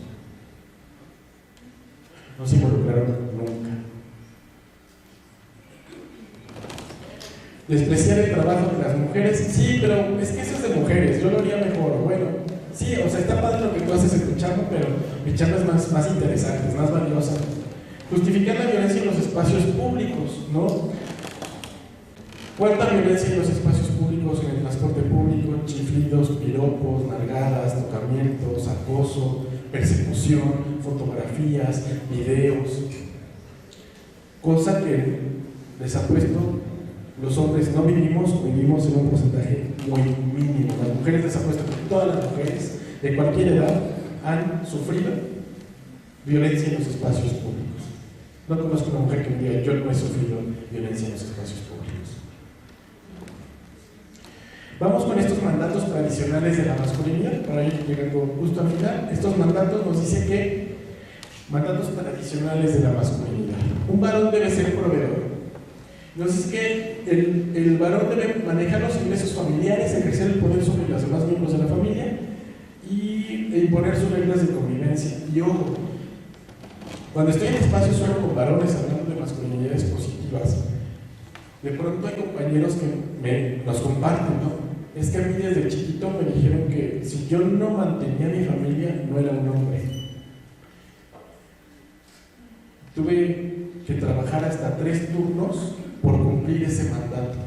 No se involucraron nunca. Despreciar el trabajo de las mujeres, sí, pero es que eso es de mujeres, yo lo haría mejor. Bueno, sí, o sea, está padre lo que tú haces en tu chamba, pero mi chamba es más interesante, es más valiosa. Justificar la violencia en los espacios públicos, ¿no? ¿Cuánta violencia en los espacios públicos, en el transporte público? Chiflidos, piropos, nalgadas, tocamientos, acoso, persecución, fotografías, videos. Cosa que les apuesto, los hombres no vivimos en un porcentaje muy mínimo. Las mujeres, les apuesto que todas las mujeres de cualquier edad han sufrido violencia en los espacios públicos. No conozco una mujer que me diga, yo no he sufrido violencia en los espacios públicos. Vamos con estos mandatos tradicionales de la masculinidad, para ir llegando justo al final. Estos mandatos nos dicen que, mandatos tradicionales de la masculinidad. Un varón debe ser proveedor. Nos dice que el varón debe manejar los ingresos familiares, ejercer el poder sobre los demás miembros de la familia e imponer sus reglas de convivencia. Y ojo, cuando estoy en espacios solo con varones hablando de masculinidades positivas, de pronto hay compañeros que nos comparten, ¿no? Es que a mí desde chiquito me dijeron que si yo no mantenía a mi familia, no era un hombre. Tuve que trabajar hasta 3 turnos por cumplir ese mandato.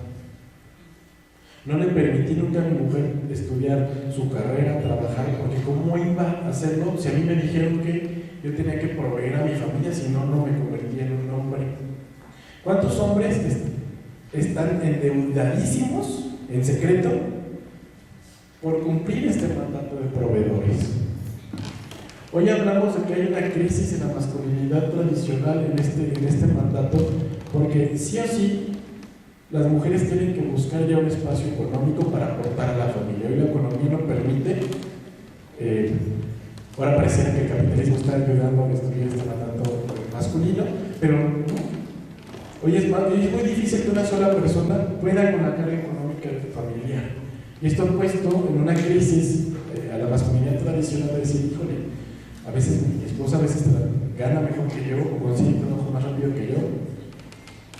No le permití nunca a mi mujer estudiar su carrera, trabajar, porque ¿cómo iba a hacerlo si a mí me dijeron que yo tenía que proveer a mi familia, si no, no me convertía en un hombre? ¿Cuántos hombres están endeudadísimos en secreto por cumplir este mandato de proveedores? Hoy hablamos de que hay una crisis en la masculinidad tradicional en este mandato, porque sí o sí las mujeres tienen que buscar ya un espacio económico para aportar a la familia. Hoy la economía no permite, ahora pareciera que el capitalismo está ayudando a destruir este mandato masculino, pero no. Hoy es muy difícil que una sola persona pueda con la carga económica familiar. Y esto ha puesto en una crisis a la masculinidad tradicional de decir, híjole, a veces mi esposa a veces gana mejor que yo o consigue trabajo más rápido que yo.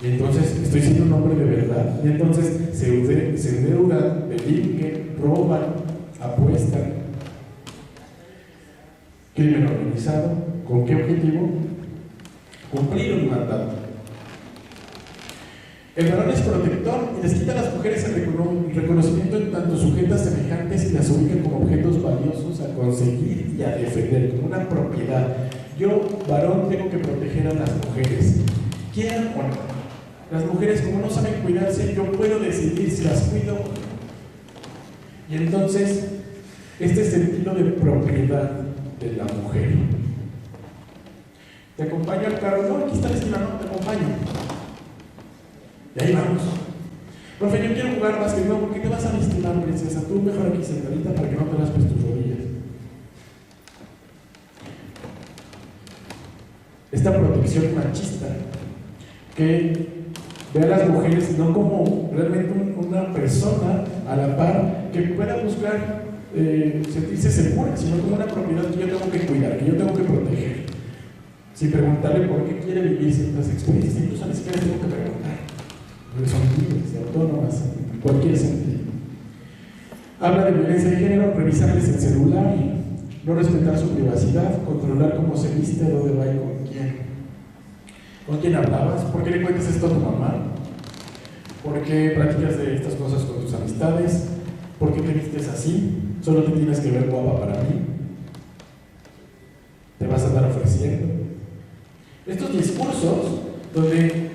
Y entonces estoy siendo un hombre de verdad. Y entonces se endeudan, delinquen, roban, apuestan. Crimen organizado. ¿Con qué objetivo? Cumplir un mandato. El varón es protector y les quita a las mujeres el reconocimiento en tanto sujetas semejantes y las ubica como objetos valiosos a conseguir y a defender, como una propiedad. Yo, varón, tengo que proteger a las mujeres. ¿Quieran o no? Las mujeres, como no saben cuidarse, yo puedo decidir si las cuido o no. Y entonces, este sentido de propiedad de la mujer Te acompaño al carro. No, aquí está la esquina, no, te acompaño. Y ahí vamos. Profe, yo quiero jugar básquetbol. ¿Por qué te vas a lastimar, princesa? Tú mejor aquí sentadita para que no te raspes tus rodillas. Esta protección machista que ve a las mujeres no como realmente una persona a la par que pueda buscar sentirse segura, sino como una propiedad que yo tengo que cuidar, que yo tengo que proteger, sin preguntarle por qué quiere vivir ciertas experiencias. Incluso ni siquiera tengo que preguntar, porque son libres y autónomas en cualquier sentido. Habla de violencia de género, revisarles el celular, no respetar su privacidad, controlar cómo se viste, dónde va y con quién. ¿Con quién hablabas? ¿Por qué le cuentas esto a tu mamá? ¿Por qué practicas de estas cosas con tus amistades? ¿Por qué te vistes así? ¿Solo te tienes que ver guapa para mí? ¿Te vas a andar ofreciendo? Estos discursos donde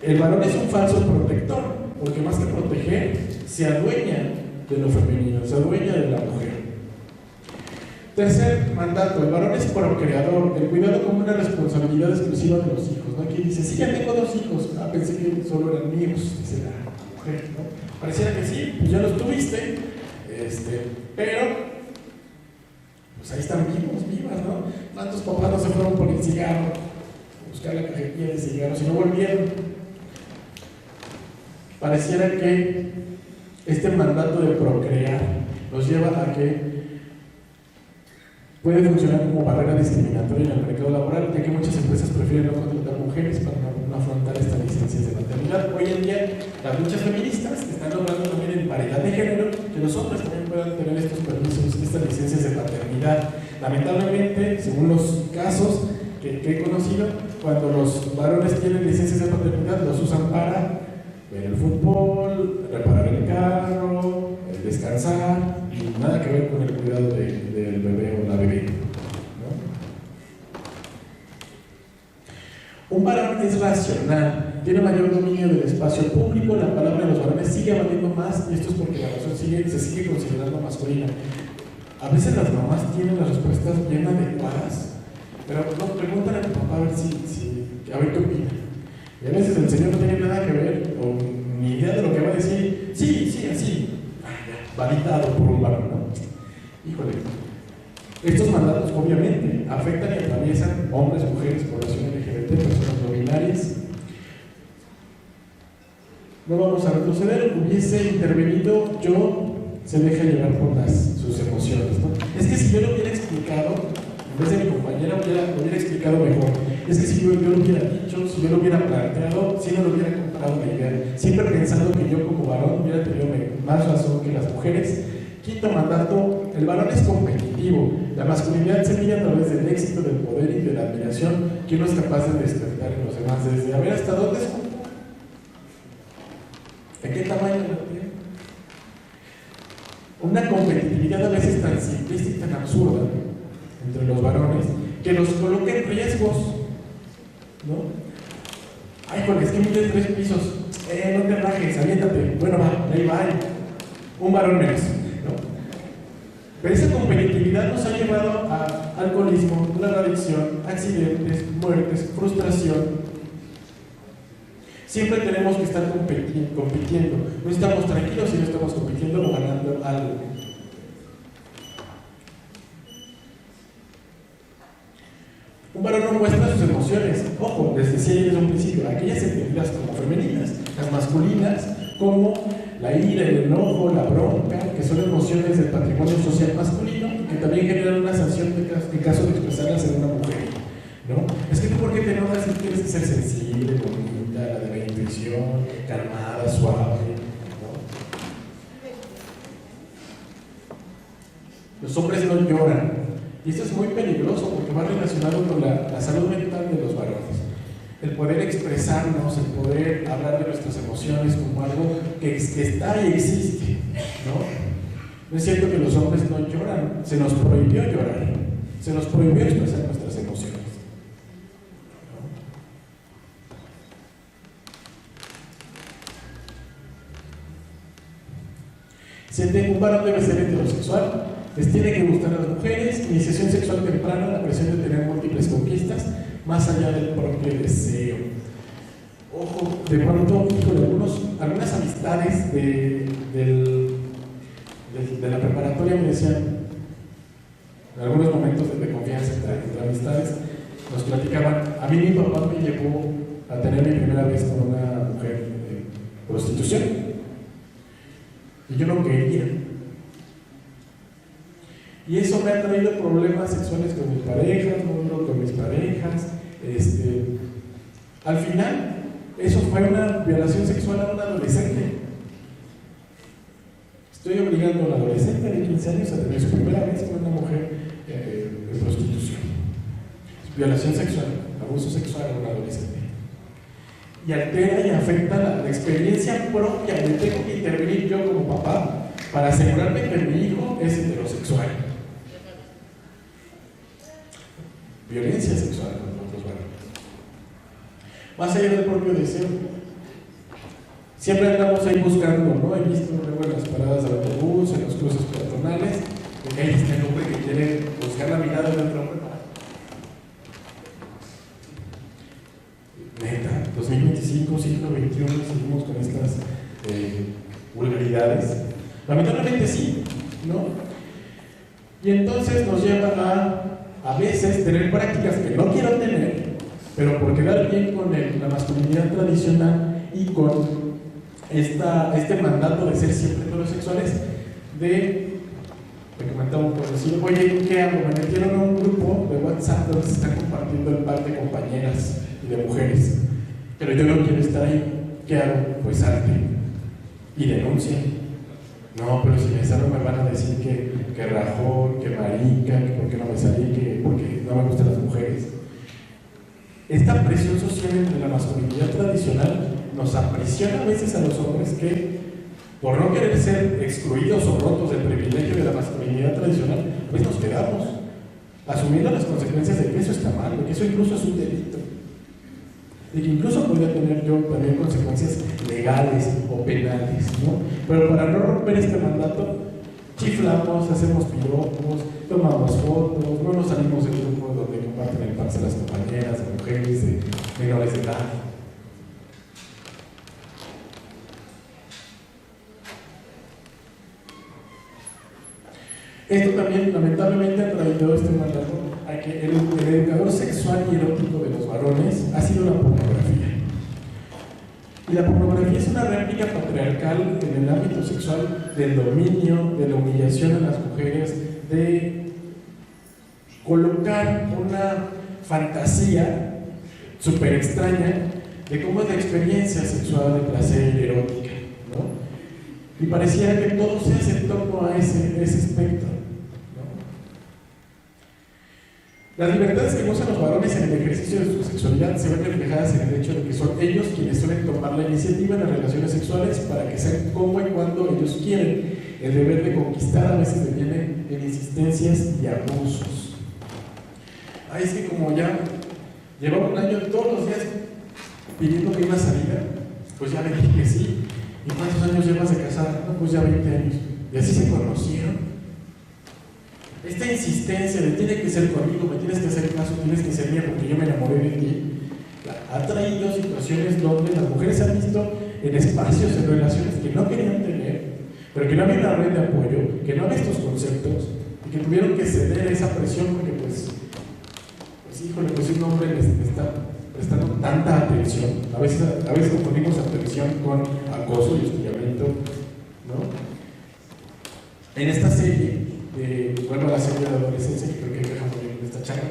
el varón es un falso protector, porque más que proteger, se adueña de lo femenino, se adueña de la mujer. Tercer mandato, el varón es procreador, el cuidado como una responsabilidad exclusiva de los hijos, ¿no? Aquí dice, sí, ya tengo 2 hijos, pensé que solo eran míos, dice la mujer, ¿no? Pareciera que sí, pues ya los tuviste, pero pues ahí están vivas, ¿no? ¿Cuántos papás no se fueron por el cigarro, a buscar la cajetilla de cigarros y no volvieron? Pareciera que este mandato de procrear nos lleva a que puede funcionar como barrera discriminatoria en el mercado laboral, ya que muchas empresas prefieren no contratar mujeres para no afrontar estas licencias de maternidad. Hoy en día, las luchas feministas están logrando también en paridad de género que los hombres también puedan tener estos permisos, estas licencias de paternidad. Lamentablemente, según los casos que he conocido, cuando los varones tienen licencias de paternidad, los usan para ver el fútbol, reparar el carro, descansar, y nada que ver con el cuidado del bebé o la bebé, ¿no? Un varón es racional, tiene mayor dominio del espacio público, la palabra de los varones sigue valiendo más, y esto es porque la razón se sigue considerando masculina. A veces las mamás tienen las respuestas bien adecuadas, pero no, preguntan a tu papá a ver a ver qué opina. Y a veces el señor no tiene nada que ver, o ni idea de lo que va a decir. Sí, así. Validado por un varón, ¿no? Híjole. Estos mandatos obviamente afectan y atraviesan hombres, mujeres, población LGBT, personas no binarias. No vamos a retroceder. Hubiese intervenido yo, se deja llevar por sus emociones, ¿no? Es que si yo lo hubiera explicado, en vez de mi compañera lo hubiera explicado mejor. Es que si yo lo hubiera dicho, si yo lo hubiera planteado, si no lo hubiera comprado la idea. Siempre pensando que yo como varón hubiera tenido más razón que las mujeres. Quinto mandato, el varón es competitivo. La masculinidad se mide a través del éxito, del poder y de la admiración que uno es capaz de despertar en los demás. Desde a ver hasta dónde es, ¿de qué tamaño la tiene? Una competitividad a veces tan simplista y tan absurda entre los varones que los coloca en riesgos, ¿no? Ay, porque es que mide 3 pisos, no te rajes, aviéntate, bueno, va, ahí va, un varón menos, ¿no? Pero esa competitividad nos ha llevado a alcoholismo, drogadicción, accidentes, muertes, frustración. Siempre tenemos que estar compitiendo, no estamos tranquilos si no estamos compitiendo o ganando algo. Un varón no muestra sus emociones. Ojo, les decía desde un principio, aquellas entendidas como femeninas, las masculinas como la ira, el enojo, la bronca, que son emociones del patrimonio social masculino y que también generan una sanción en caso de expresarlas en una mujer, ¿no? Es que tú, ¿por qué te enojas si tienes que ser sensible, bonita, la de la intuición, calmada, suave, ¿no? Los hombres no lloran. Y esto es muy peligroso porque va relacionado con la salud mental de los varones. El poder expresarnos, el poder hablar de nuestras emociones como algo que está y existe, ¿no? No es cierto que los hombres no lloran, se nos prohibió llorar, se nos prohibió expresar nuestras emociones, ¿no? Siente, un varón debe ser heterosexual, les tiene que gustar a las mujeres, iniciación sexual temprana, la presión de tener múltiples conquistas, más allá del propio deseo. Ojo, de pronto, híjole, algunas amistades de la preparatoria me decían, en algunos momentos de confianza entre amistades, nos platicaban, a mí mi papá me llevó a tener mi primera vez con una mujer de prostitución y yo no quería. Y eso me ha traído problemas sexuales con mis parejas, no con mis parejas. Al final, eso fue una violación sexual a un adolescente. Estoy obligando a un adolescente de 15 años a tener su primera vez con una mujer de prostitución. Violación sexual, abuso sexual a un adolescente. Y altera y afecta la experiencia propia. Yo tengo que intervenir yo como papá para asegurarme que mi hijo es heterosexual. Violencia sexual con otros varones. Más allá del propio deseo. Siempre andamos ahí buscando, ¿no? He visto luego en las paradas de autobús, en los cruces peatonales, que hay este hombre que quiere buscar la mirada de otro hombre. Neta, 2025, siglo XXI, seguimos con estas vulgaridades. Lamentablemente sí, ¿no? Y entonces nos lleva a veces tener prácticas que no quiero tener, pero por quedar bien con la masculinidad tradicional y con este mandato de ser siempre heterosexuales, me comentaban por decir, oye, ¿qué hago? Me metieron a un grupo de WhatsApp donde se están compartiendo el par de compañeras y de mujeres, pero yo no quiero estar ahí. ¿Qué hago? Pues salte y denuncia. No, pero si me salgo me van a decir que rajón, que marica, que por qué no me salí, que porque no me gustan las mujeres. Esta presión social entre la masculinidad tradicional nos aprisiona a veces a los hombres que, por no querer ser excluidos o rotos del privilegio de la masculinidad tradicional, pues nos quedamos asumiendo las consecuencias de que eso está mal, de que eso incluso es un delito, de que incluso podría tener yo también consecuencias legales o penales, ¿no? Pero para no romper este mandato, chiflamos, hacemos piropos, tomamos fotos, no nos salimos del grupo donde comparten el parce las compañeras, de mujeres, de menores de edad. Esto también lamentablemente ha traído este mandato a que el educador sexual y erótico de los varones ha sido la pornografía. Y la pornografía es una réplica patriarcal en el ámbito sexual del dominio, de la humillación a las mujeres, de colocar una fantasía súper extraña de cómo es la experiencia sexual de placer erótica, ¿no? Y pareciera que todo se hace en torno a ese espectro, ¿no? Las libertades que gozan los varones en el ejercicio de su sexualidad se ven reflejadas en el hecho de que son ellos quienes suelen tomar la iniciativa en las relaciones sexuales para que sean como y cuando ellos quieren. El deber de conquistar a veces deviene en insistencias y abusos. Ay, es que como ya llevaba un año todos los días pidiendo que iba a salir, pues ya le dije que sí. ¿Y cuántos años llevas de casada? No, pues ya 20 años. Y así se conocieron. Esta insistencia de tiene que ser conmigo, me tienes que hacer caso, tienes que ser mía porque yo me enamoré de ti, ha traído situaciones donde las mujeres han visto en espacios, en relaciones que no querían tener, pero que no había una red de apoyo, que no había estos conceptos y que tuvieron que ceder a esa presión porque pues híjole, pues un hombre les está prestando tanta atención. A veces confundimos atención con acoso y hostigamiento, ¿no? En esta serie, vuelvo a la serie de adolescencia, que creo que deja muy bien esta charla,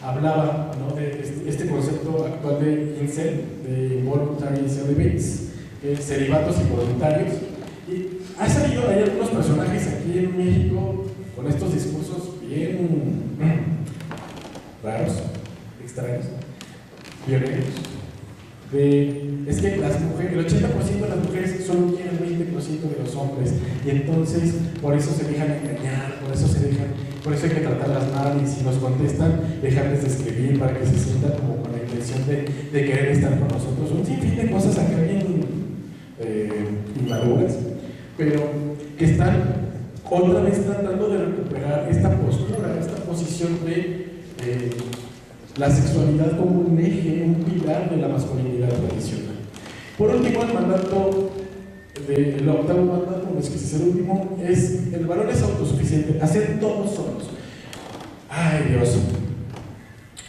hablaba, ¿no?, de este concepto actual de incel, de involuntary celibates, celibatos involuntarios. Y ha salido, hay algunos personajes aquí en México con estos discursos bien raros, extraños, violentos. Es que las mujeres, el 80% de las mujeres solo quieren el 20% de los hombres, y entonces por eso se dejan engañar, por eso hay que tratarlas mal, y si nos contestan, dejarles de escribir para que se sientan como con la intención de querer estar con nosotros. Un sinfín de cosas acá bien inmaduras, pero que están otra vez tratando de recuperar esta postura, esta posición de la sexualidad como un eje, un pilar de la masculinidad tradicional. Por último, el octavo mandato, no es que sea el último, es: el varón es autosuficiente, hacer todos solos. Ay, Dios.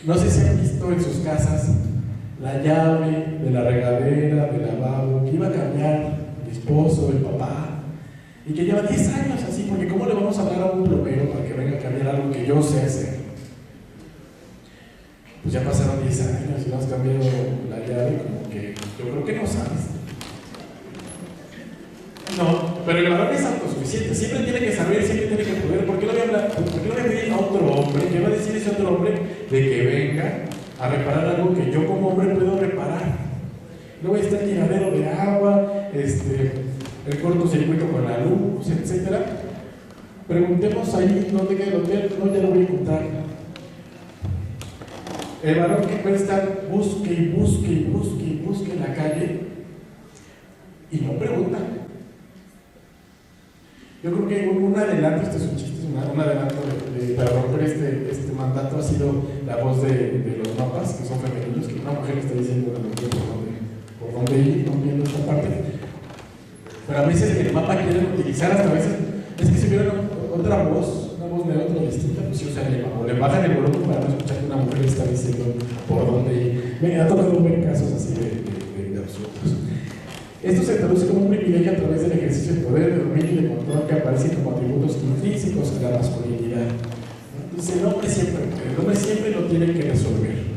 No sé si han visto en sus casas la llave de la regadera, del lavabo, que iba a cambiar el esposo, el papá, y que lleva 10 años así, porque ¿cómo le vamos a dar a un plomero para que venga a cambiar algo que yo sé hacer? Pues ya pasaron 10 años y no has cambiado la llave, como que yo creo que no sabes. No, pero el varón es autosuficiente, siempre tiene que saber, siempre tiene que poder. ¿Por qué no voy a pedir a otro hombre? ¿Qué va a decir ese otro hombre de que venga a reparar algo que yo como hombre puedo reparar? Luego está el tiradero de agua, el cortocircuito con la luz, etc. Preguntemos ahí dónde queda el hotel. No, ya lo voy a encontrar. El varón que puede estar busque en la calle y no pregunta. Yo creo que un adelanto, este es un chiste, un adelanto para romper este mandato ha sido la voz de los mapas, que son femeninos, que una mujer está diciendo a la mujer por dónde ir, no viendo esta parte. Pero a veces el mapa quieren utilizar, hasta a veces, es que si vieron otra voz, una voz neutra distinta, pues sí usan el mapa, o le bajan el volumen para no escuchar que una mujer está diciendo por dónde ir. Me ha tocado ver casos así de absurdos. Esto se traduce como un privilegio a través del ejercicio de poder, de dominio y de control que aparecen como atributos intrínsecos a la masculinidad. Entonces el hombre siempre lo tiene que resolver.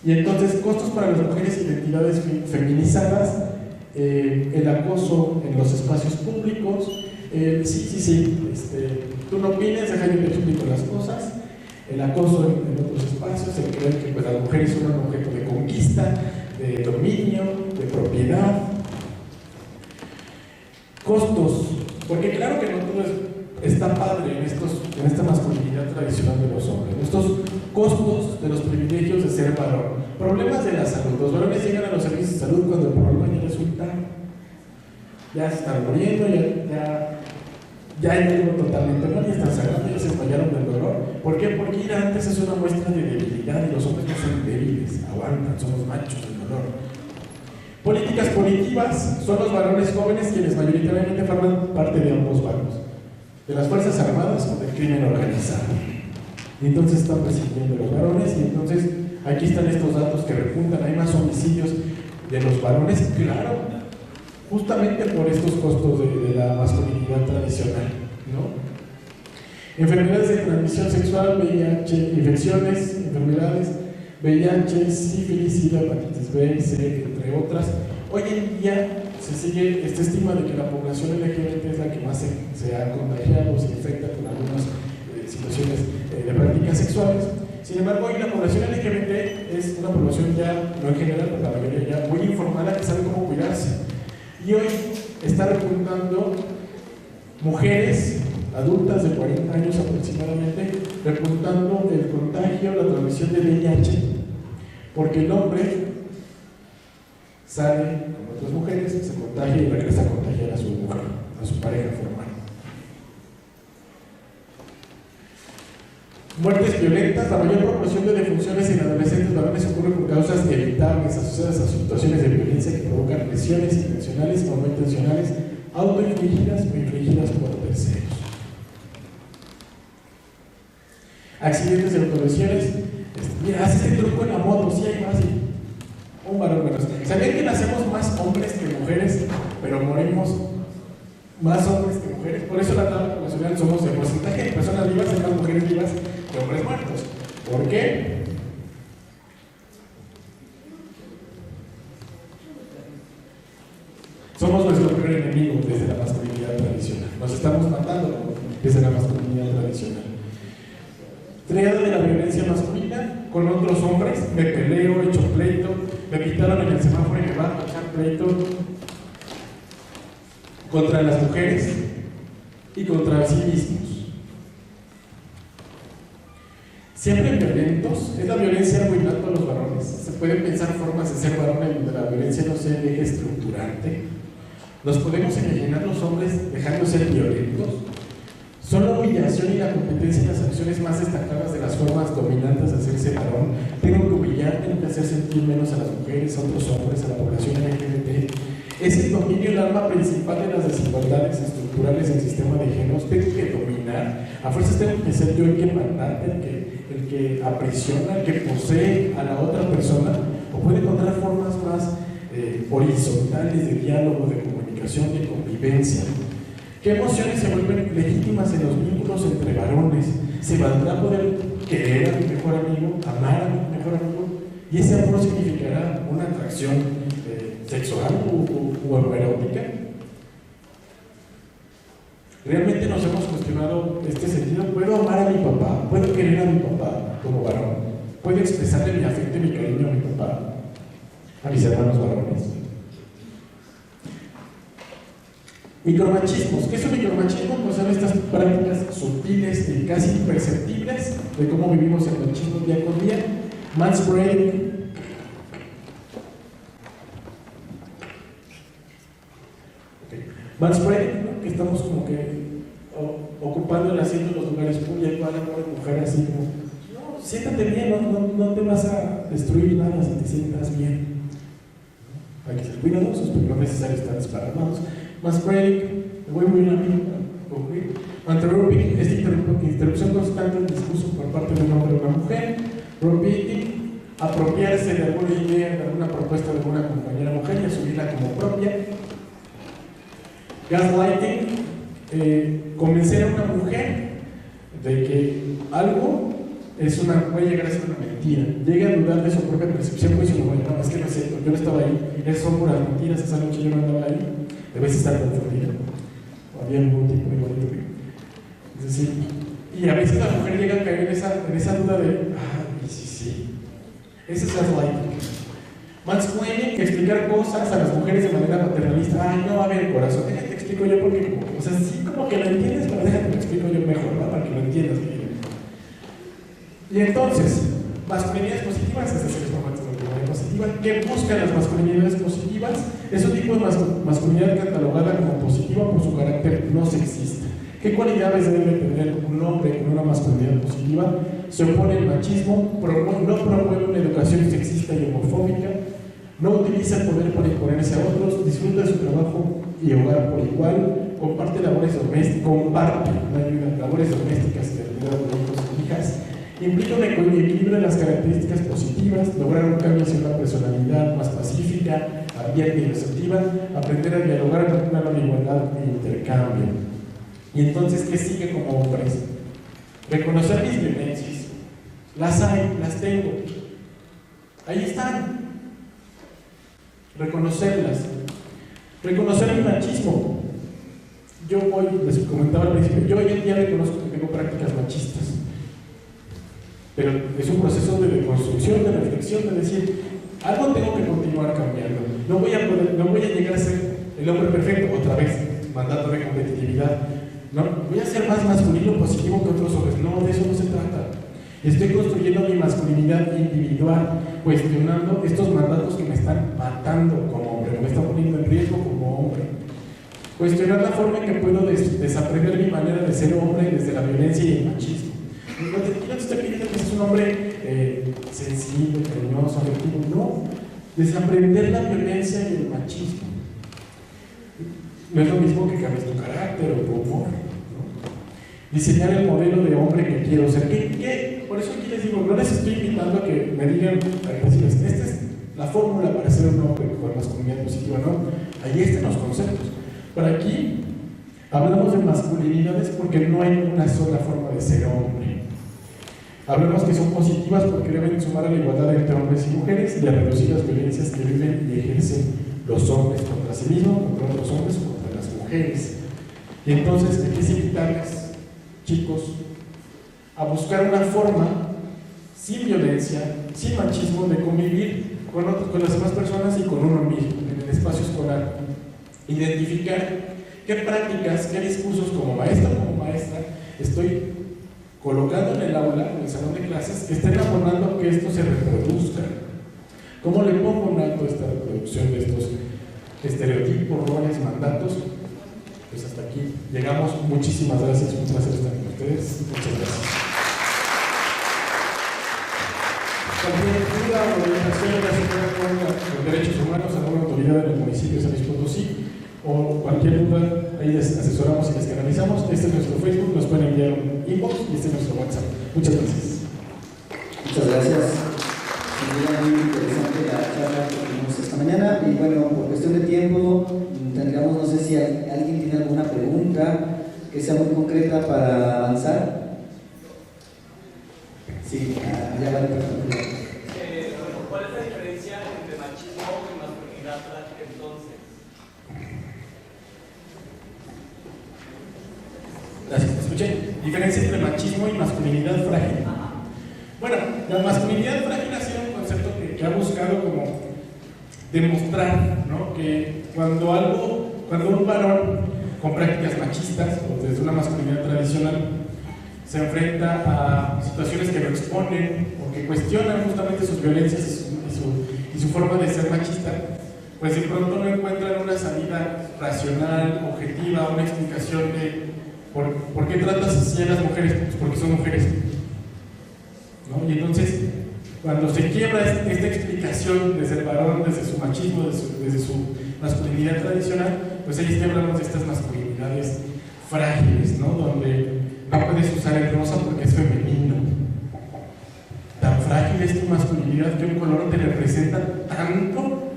Y entonces, costos para las mujeres, identidades feminizadas, el acoso en los espacios públicos, tú no opines, deja yo te explico las cosas. El acoso en otros espacios, el creer que pues, las mujeres son un objeto de conquista, de dominio, de propiedad. Costos, porque claro que no todo está padre en esta masculinidad tradicional de los hombres. Estos costos de los privilegios de ser varón. Problemas de la salud. Los varones llegan a los servicios de salud cuando el problema ya resulta, ya se están muriendo, ya hay algo totalmente mal, ya están sangrando, ya se desmayaron del dolor. ¿Por qué? Porque ir antes es una muestra de debilidad y los hombres no son débiles, aguantan, somos machos del dolor. Políticas punitivas son los varones jóvenes quienes mayoritariamente forman parte de ambos bandos, de las Fuerzas Armadas o del crimen organizado. Y entonces están persiguiendo a los varones, y entonces aquí están estos datos que repuntan, hay más homicidios de los varones, claro, justamente por estos costos de la masculinidad tradicional, ¿no? Enfermedades de transmisión sexual, VIH, infecciones, enfermedades, VIH, sífilis, SIDA, hepatitis B y C, entre otras. Hoy en día se sigue esta estima de que la población LGBT es la que más se ha contagiado o se infecta con algunas situaciones de prácticas sexuales. Sin embargo, hoy la población LGBT es una población ya, no en general, pero la mayoría ya muy informada, que sabe cómo cuidarse. Y hoy está repuntando mujeres adultas de 40 años aproximadamente, repuntando el contagio, la transmisión de VIH, porque el hombre sale con otras mujeres, se contagia y regresa a contagiar a su mujer, a su pareja formal. Muertes violentas. La mayor proporción de defunciones en adolescentes varones ocurre por causas evitables asociadas a situaciones de violencia que provocan lesiones intencionales o no intencionales, autoinfligidas o infligidas por terceros. Accidentes de autolesiones. Mira, haces el truco en la moto, sí hay más. Un varón menos. ¿Sabían que nacemos más hombres que mujeres, pero morimos más hombres que mujeres? Por eso la tabla poblacional somos el porcentaje de personas vivas y más mujeres vivas que hombres muertos. ¿Por qué? Somos nuestro primer enemigo desde la masculinidad tradicional. Nos estamos matando desde la masculinidad tradicional. Triada de la violencia masculina con otros hombres, me peleo, echo pleito, me quitaron en el semáforo y me van a echar pleito contra las mujeres y contra sí mismos. Siempre violentos, es la violencia algo innato a los varones. Se pueden pensar formas de ser varón en donde la violencia no se deje estructurante. Nos podemos imaginar los hombres dejando de ser violentos. Son la humillación y la competencia en las acciones más destacadas de las formas dominantes de hacerse varón. Tengo que humillar, tengo que hacer sentir menos a las mujeres, a otros hombres, a la población LGBT. Es el dominio el arma principal de las desigualdades estructurales del sistema de géneros. Tengo que dominar, a fuerzas tengo que ser yo el que manda, el que aprisiona, el que posee a la otra persona, o puede encontrar formas más horizontales de diálogo, de comunicación, de convivencia. ¿Qué emociones se vuelven legítimas en los vínculos entre varones? ¿Se valdrá poder querer a mi mejor amigo, amar a mi mejor amigo? ¿Y ese amor significará una atracción sexual o erótica? ¿Realmente nos hemos cuestionado este sentido? ¿Puedo amar a mi papá? ¿Puedo querer a mi papá como varón? ¿Puedo expresarle mi afecto y mi cariño a mi papá? A mis hermanos varones. Micromachismos. ¿Qué es un micromachismo? Pues son estas prácticas sutiles y casi imperceptibles de cómo vivimos el machismo día con día. Manspreading. Manspreading, ¿no? Que estamos como que ocupando el asiento en los lugares públicos, una mujer así como, no, siéntate bien, no te vas a destruir nada si te sientas bien. Hay que ser cuidadosos, pero no es necesario estar desparramados. Manspreading, me voy muy rápido para concluir. Interrupting, esta interrupción constante del discurso por parte de un hombre o una mujer. Repeating, apropiarse de alguna idea, de alguna propuesta de alguna compañera mujer y asumirla como propia. Gaslighting, convencer a una mujer de que algo puede llegar a ser una mentira, llega a dudar de su propia percepción, pues si no, es que no es cierto, yo no estaba ahí, esas son puras mentiras, esa noche yo no andaba ahí, debes estar confundida, o había algún tipo igualito que. Es decir, y a veces la mujer llega a caer en esa duda de, sí, ese es gaslighting. Mansplaining, explicar cosas a las mujeres de manera paternalista. No, a ver, corazón, déjate explico yo porque, o sea, sí como que lo entiendes, pero déjate lo explico yo mejor, ¿no? Para que lo entiendas bien. Y entonces, masculinidades positivas, es decir, masculinidad positiva. ¿Qué buscan las masculinidades positivas? Es un tipo de masculinidad catalogada como positiva por su carácter no sexista. ¿Qué cualidades debe tener un hombre con una masculinidad positiva? Se opone al machismo, no promueve una educación sexista y homofóbica, no utiliza el poder para imponerse a otros, disfruta de su trabajo y hogar por igual, comparte labores domésticas, labores domésticas y de cuidado de hijos e hijas, implica un equilibrio de las características positivas, lograr un cambio hacia una personalidad más pacífica, abierta y receptiva, aprender a dialogar en un plano de igualdad e intercambio. Y entonces, ¿qué sigue como hombres? Reconocer mis violencias. Las hay, las tengo. Ahí están. Reconocerlas. Reconocer mi machismo. Yo hoy, les comentaba al principio, yo hoy en día reconozco que tengo prácticas machistas. Pero es un proceso de deconstrucción, de reflexión, de decir, algo tengo que continuar cambiando. No voy a llegar a ser el hombre perfecto otra vez, mandato de competitividad. No, voy a ser más masculino positivo que otros hombres. No, de eso no se trata. Estoy construyendo mi masculinidad individual, cuestionando estos mandatos que me están matando como hombre, me están poniendo en riesgo como hombre. Cuestionar la forma en que puedo desaprender mi manera de ser hombre desde la violencia y el machismo. No te estoy pidiendo que seas un hombre sensible, cariñoso, afectivo. No, desaprender la violencia y el machismo. No es lo mismo que cambies tu carácter o tu humor, ¿no? Diseñar el modelo de hombre que quiero ser. Por eso aquí les digo, no les estoy invitando a que me digan, esta es la fórmula para ser un hombre con masculinidad positiva, ¿no? Ahí están los conceptos. Por aquí hablamos de masculinidades porque no hay una sola forma de ser hombre. Hablamos que son positivas porque deben sumar a la igualdad entre hombres y mujeres y a reducir las violencias que viven y ejercen los hombres contra sí mismos, contra otros hombres o contra las mujeres. Y entonces hay que invitarles, chicos, a buscar una forma sin violencia, sin machismo, de convivir con las demás personas y con uno mismo en el espacio escolar. Identificar qué prácticas, qué discursos como maestra estoy colocando en el aula, en el salón de clases, que estén abonando que esto se reproduzca. ¿Cómo le pongo un alto a esta reproducción de estos estereotipos, roles, mandatos? Pues hasta aquí llegamos. Muchísimas gracias, un placer estar con ustedes. Muchas gracias. Cualquier duda o orientación relacionada con los derechos humanos, alguna autoridad en el municipio de San Luis Potosí, o cualquier duda, ahí les asesoramos y les canalizamos. Este es nuestro Facebook, nos pueden enviar un inbox y este es nuestro WhatsApp. Muchas gracias. Muchas gracias. Sin duda muy interesante la charla que tuvimos esta mañana. Y bueno, por cuestión de tiempo, tendríamos, no sé si alguien tiene alguna pregunta que sea muy concreta para avanzar. Sí, ya vale, perfecto. ¿Cuál es la diferencia entre machismo y masculinidad frágil entonces? Gracias, te escuché. Diferencia entre machismo y masculinidad frágil. Bueno, la masculinidad frágil ha sido un concepto que ha buscado como demostrar, ¿no?, que cuando un varón con prácticas machistas o desde una masculinidad tradicional se enfrenta a situaciones que lo exponen o que cuestionan justamente sus violencias y su forma de ser machista, pues de pronto no encuentran una salida racional, objetiva, una explicación de por qué tratas así a las mujeres, pues porque son mujeres, ¿no? Y entonces, cuando se quiebra esta explicación desde el varón, desde su machismo, desde su masculinidad tradicional, pues ahí es que hablamos de estas masculinidades frágiles, ¿no?, donde no puedes usar el rosa porque es femenino. Tan frágil es tu masculinidad que un color te representa tanto.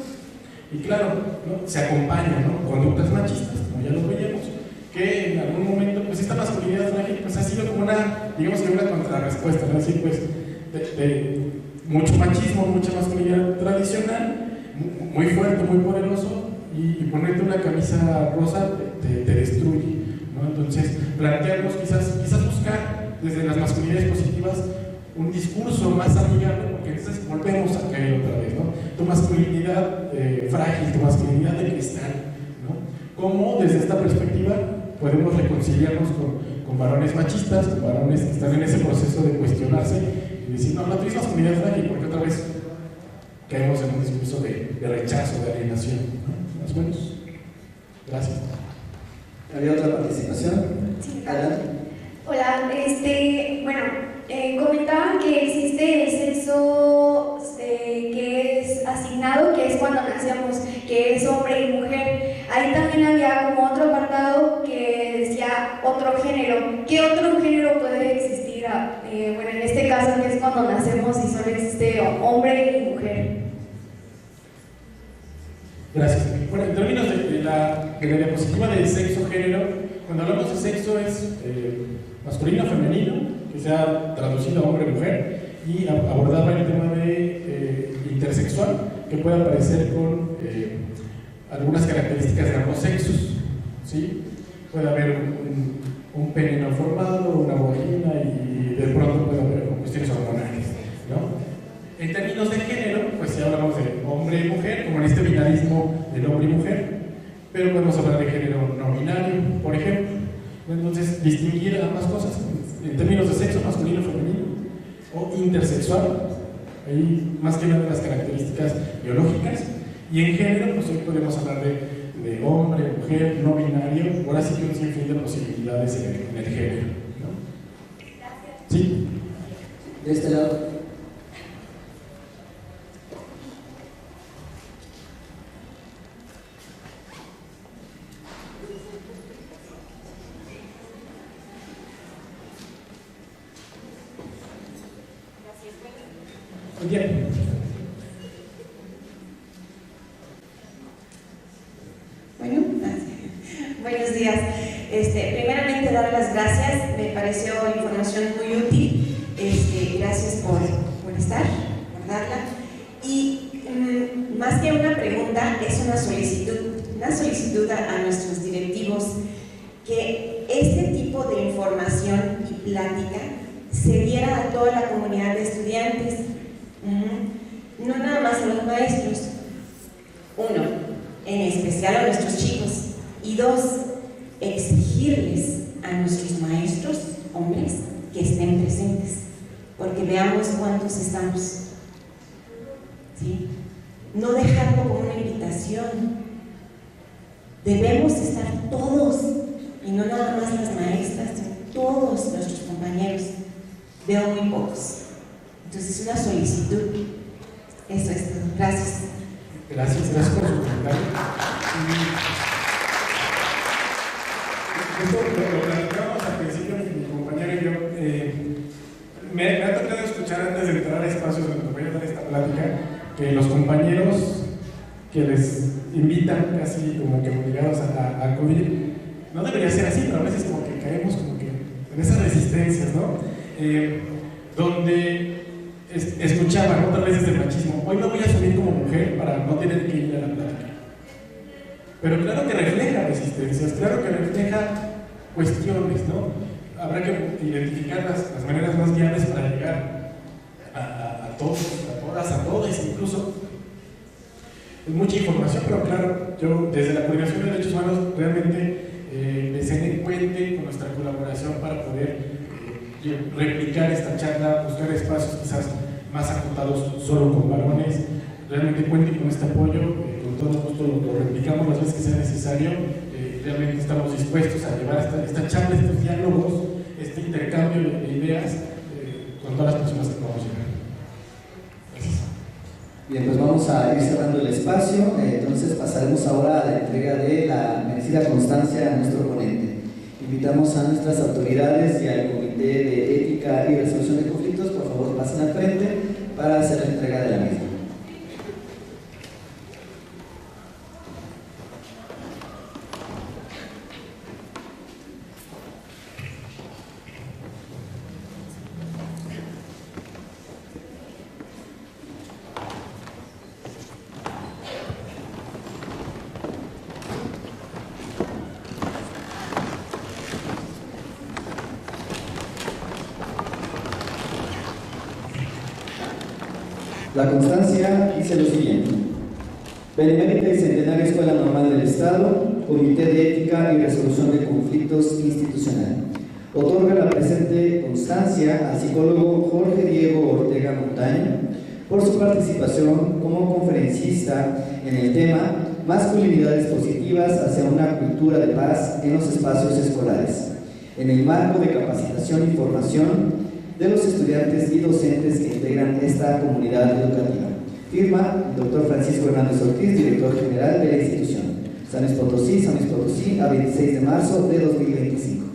Y claro, ¿no?, se acompaña, ¿no?, conductas machistas, como ya lo veíamos, que en algún momento, pues esta masculinidad frágil pues ha sido como una, digamos que una contrarrespuesta, ¿no? Así pues, de mucho machismo, mucha masculinidad tradicional, muy fuerte, muy poderoso, y ponerte una camisa rosa te destruye, ¿no? Entonces, plantearnos quizás buscar desde las masculinidades positivas un discurso más amigable, porque entonces volvemos a caer otra vez, ¿no? Tu masculinidad frágil, tu masculinidad de cristal, ¿no? ¿Cómo desde esta perspectiva podemos reconciliarnos con varones machistas, con varones que están en ese proceso de cuestionarse y decir, no, la tuya es masculinidad frágil, porque otra vez caemos en un discurso de rechazo, de alienación, ¿no? Más o menos. Gracias. ¿Había otra participación? Sí. Adelante. Hola, comentaban que existe el sexo que es asignado, que es cuando nacemos, que es hombre y mujer. Ahí también había como otro apartado que decía otro género. ¿Qué otro género puede existir? En este caso que es cuando nacemos y solo existe hombre y mujer. Gracias. Bueno, en términos de la diapositiva de sexo-género, cuando hablamos de sexo es masculino, femenino, que sea traducido a hombre-mujer, y abordaba el tema de intersexual, que puede aparecer con algunas características de ambos sexos, ¿sí? Puede haber un pene no formado, una vagina, y de pronto puede haber cuestiones hormonales, ¿no? En términos de género, pues si hablamos de hombre y mujer, como en este binarismo del hombre y mujer, pero podemos hablar de género no binario, por ejemplo. Entonces, distinguir ambas cosas en términos de sexo, masculino, femenino, o intersexual, ahí más que nada las características biológicas, y en género, pues hoy podemos hablar de hombre, mujer, no binario, ahora sí que un sinfín de posibilidades en el género, ¿no? Gracias. Sí. De este lado. Bien. Bueno, buenos días. Primeramente dar las gracias, me pareció información muy útil. Gracias por estar, por darla. Y más que una pregunta, es una solicitud a nuestros directivos que este tipo de información y plática se diera a toda la comunidad de estudiantes. No nada más a los maestros, uno, en especial a nuestros chicos, y dos, exigirles a nuestros maestros, hombres, que estén presentes, porque veamos cuántos estamos, ¿sí? No dejarlo como una invitación, debemos estar todos y no nada más las maestras, sino todos nuestros compañeros, veo muy pocos. Entonces, una solicitud. Eso es todo. Gracias. Gracias por su comentario. Esto lo platicamos al principio, mi compañero y yo. Me ha tocado escuchar antes de entrar a espacios donde me voy a dar esta plática, que los compañeros que les invitan casi como que obligados a acudir, no debería ser así, pero a veces como que caemos como que en esas resistencias, ¿no? Donde escuchaban otras veces el machismo, hoy me voy a subir como mujer para no tener que ir a la plática. Pero claro que refleja resistencias, claro que refleja cuestiones, ¿no? Habrá que identificar las maneras más viables para llegar a todos, a todas, a todos incluso. Es mucha información, pero claro, yo desde la Coordinación de Derechos Humanos realmente cuente con nuestra colaboración para poder replicar esta charla, buscar espacios quizás más acotados solo con varones. Realmente cuenten con este apoyo, con todo gusto lo replicamos las veces que sea necesario. Realmente estamos dispuestos a llevar esta charla, estos diálogos, este intercambio de ideas con todas las personas que podamos llegar. Gracias. Bien, pues vamos a ir cerrando el espacio, entonces pasaremos ahora a la entrega de la merecida constancia a nuestro ponente. Invitamos a nuestras autoridades y al Comité de Ética y Resolución de Conflictos, por favor pasen al frente para hacer la entrega de la misma. La constancia dice lo siguiente: Benemérita y Centenaria Escuela Normal del Estado, Comité de Ética y Resolución de Conflictos Institucional. Otorga la presente constancia al psicólogo Jorge Diego Ortega Montaño por su participación como conferencista en el tema Masculinidades positivas hacia una cultura de paz en los espacios escolares, en el marco de capacitación y formación de los estudiantes y docentes que integran esta comunidad educativa. Firma el doctor Francisco Hernández Ortiz, director general de la institución. San Luis Potosí, a 26 de marzo de 2025.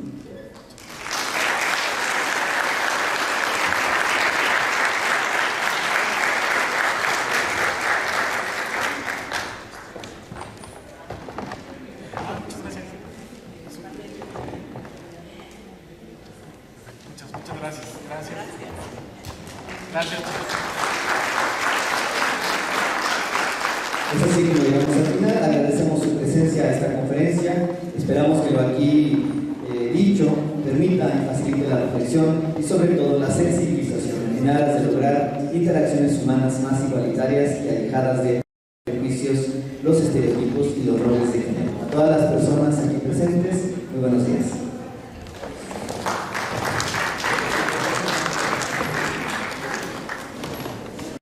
Muchas gracias. Gracias. Es así que llegamos al final. Agradecemos su presencia a esta conferencia. Esperamos que lo aquí dicho permita y facilite la reflexión y sobre todo la sensibilización en aras de lograr interacciones humanas más igualitarias y alejadas de prejuicios, los estereotipos y los roles de género. A todas las personas aquí presentes, muy buenos días.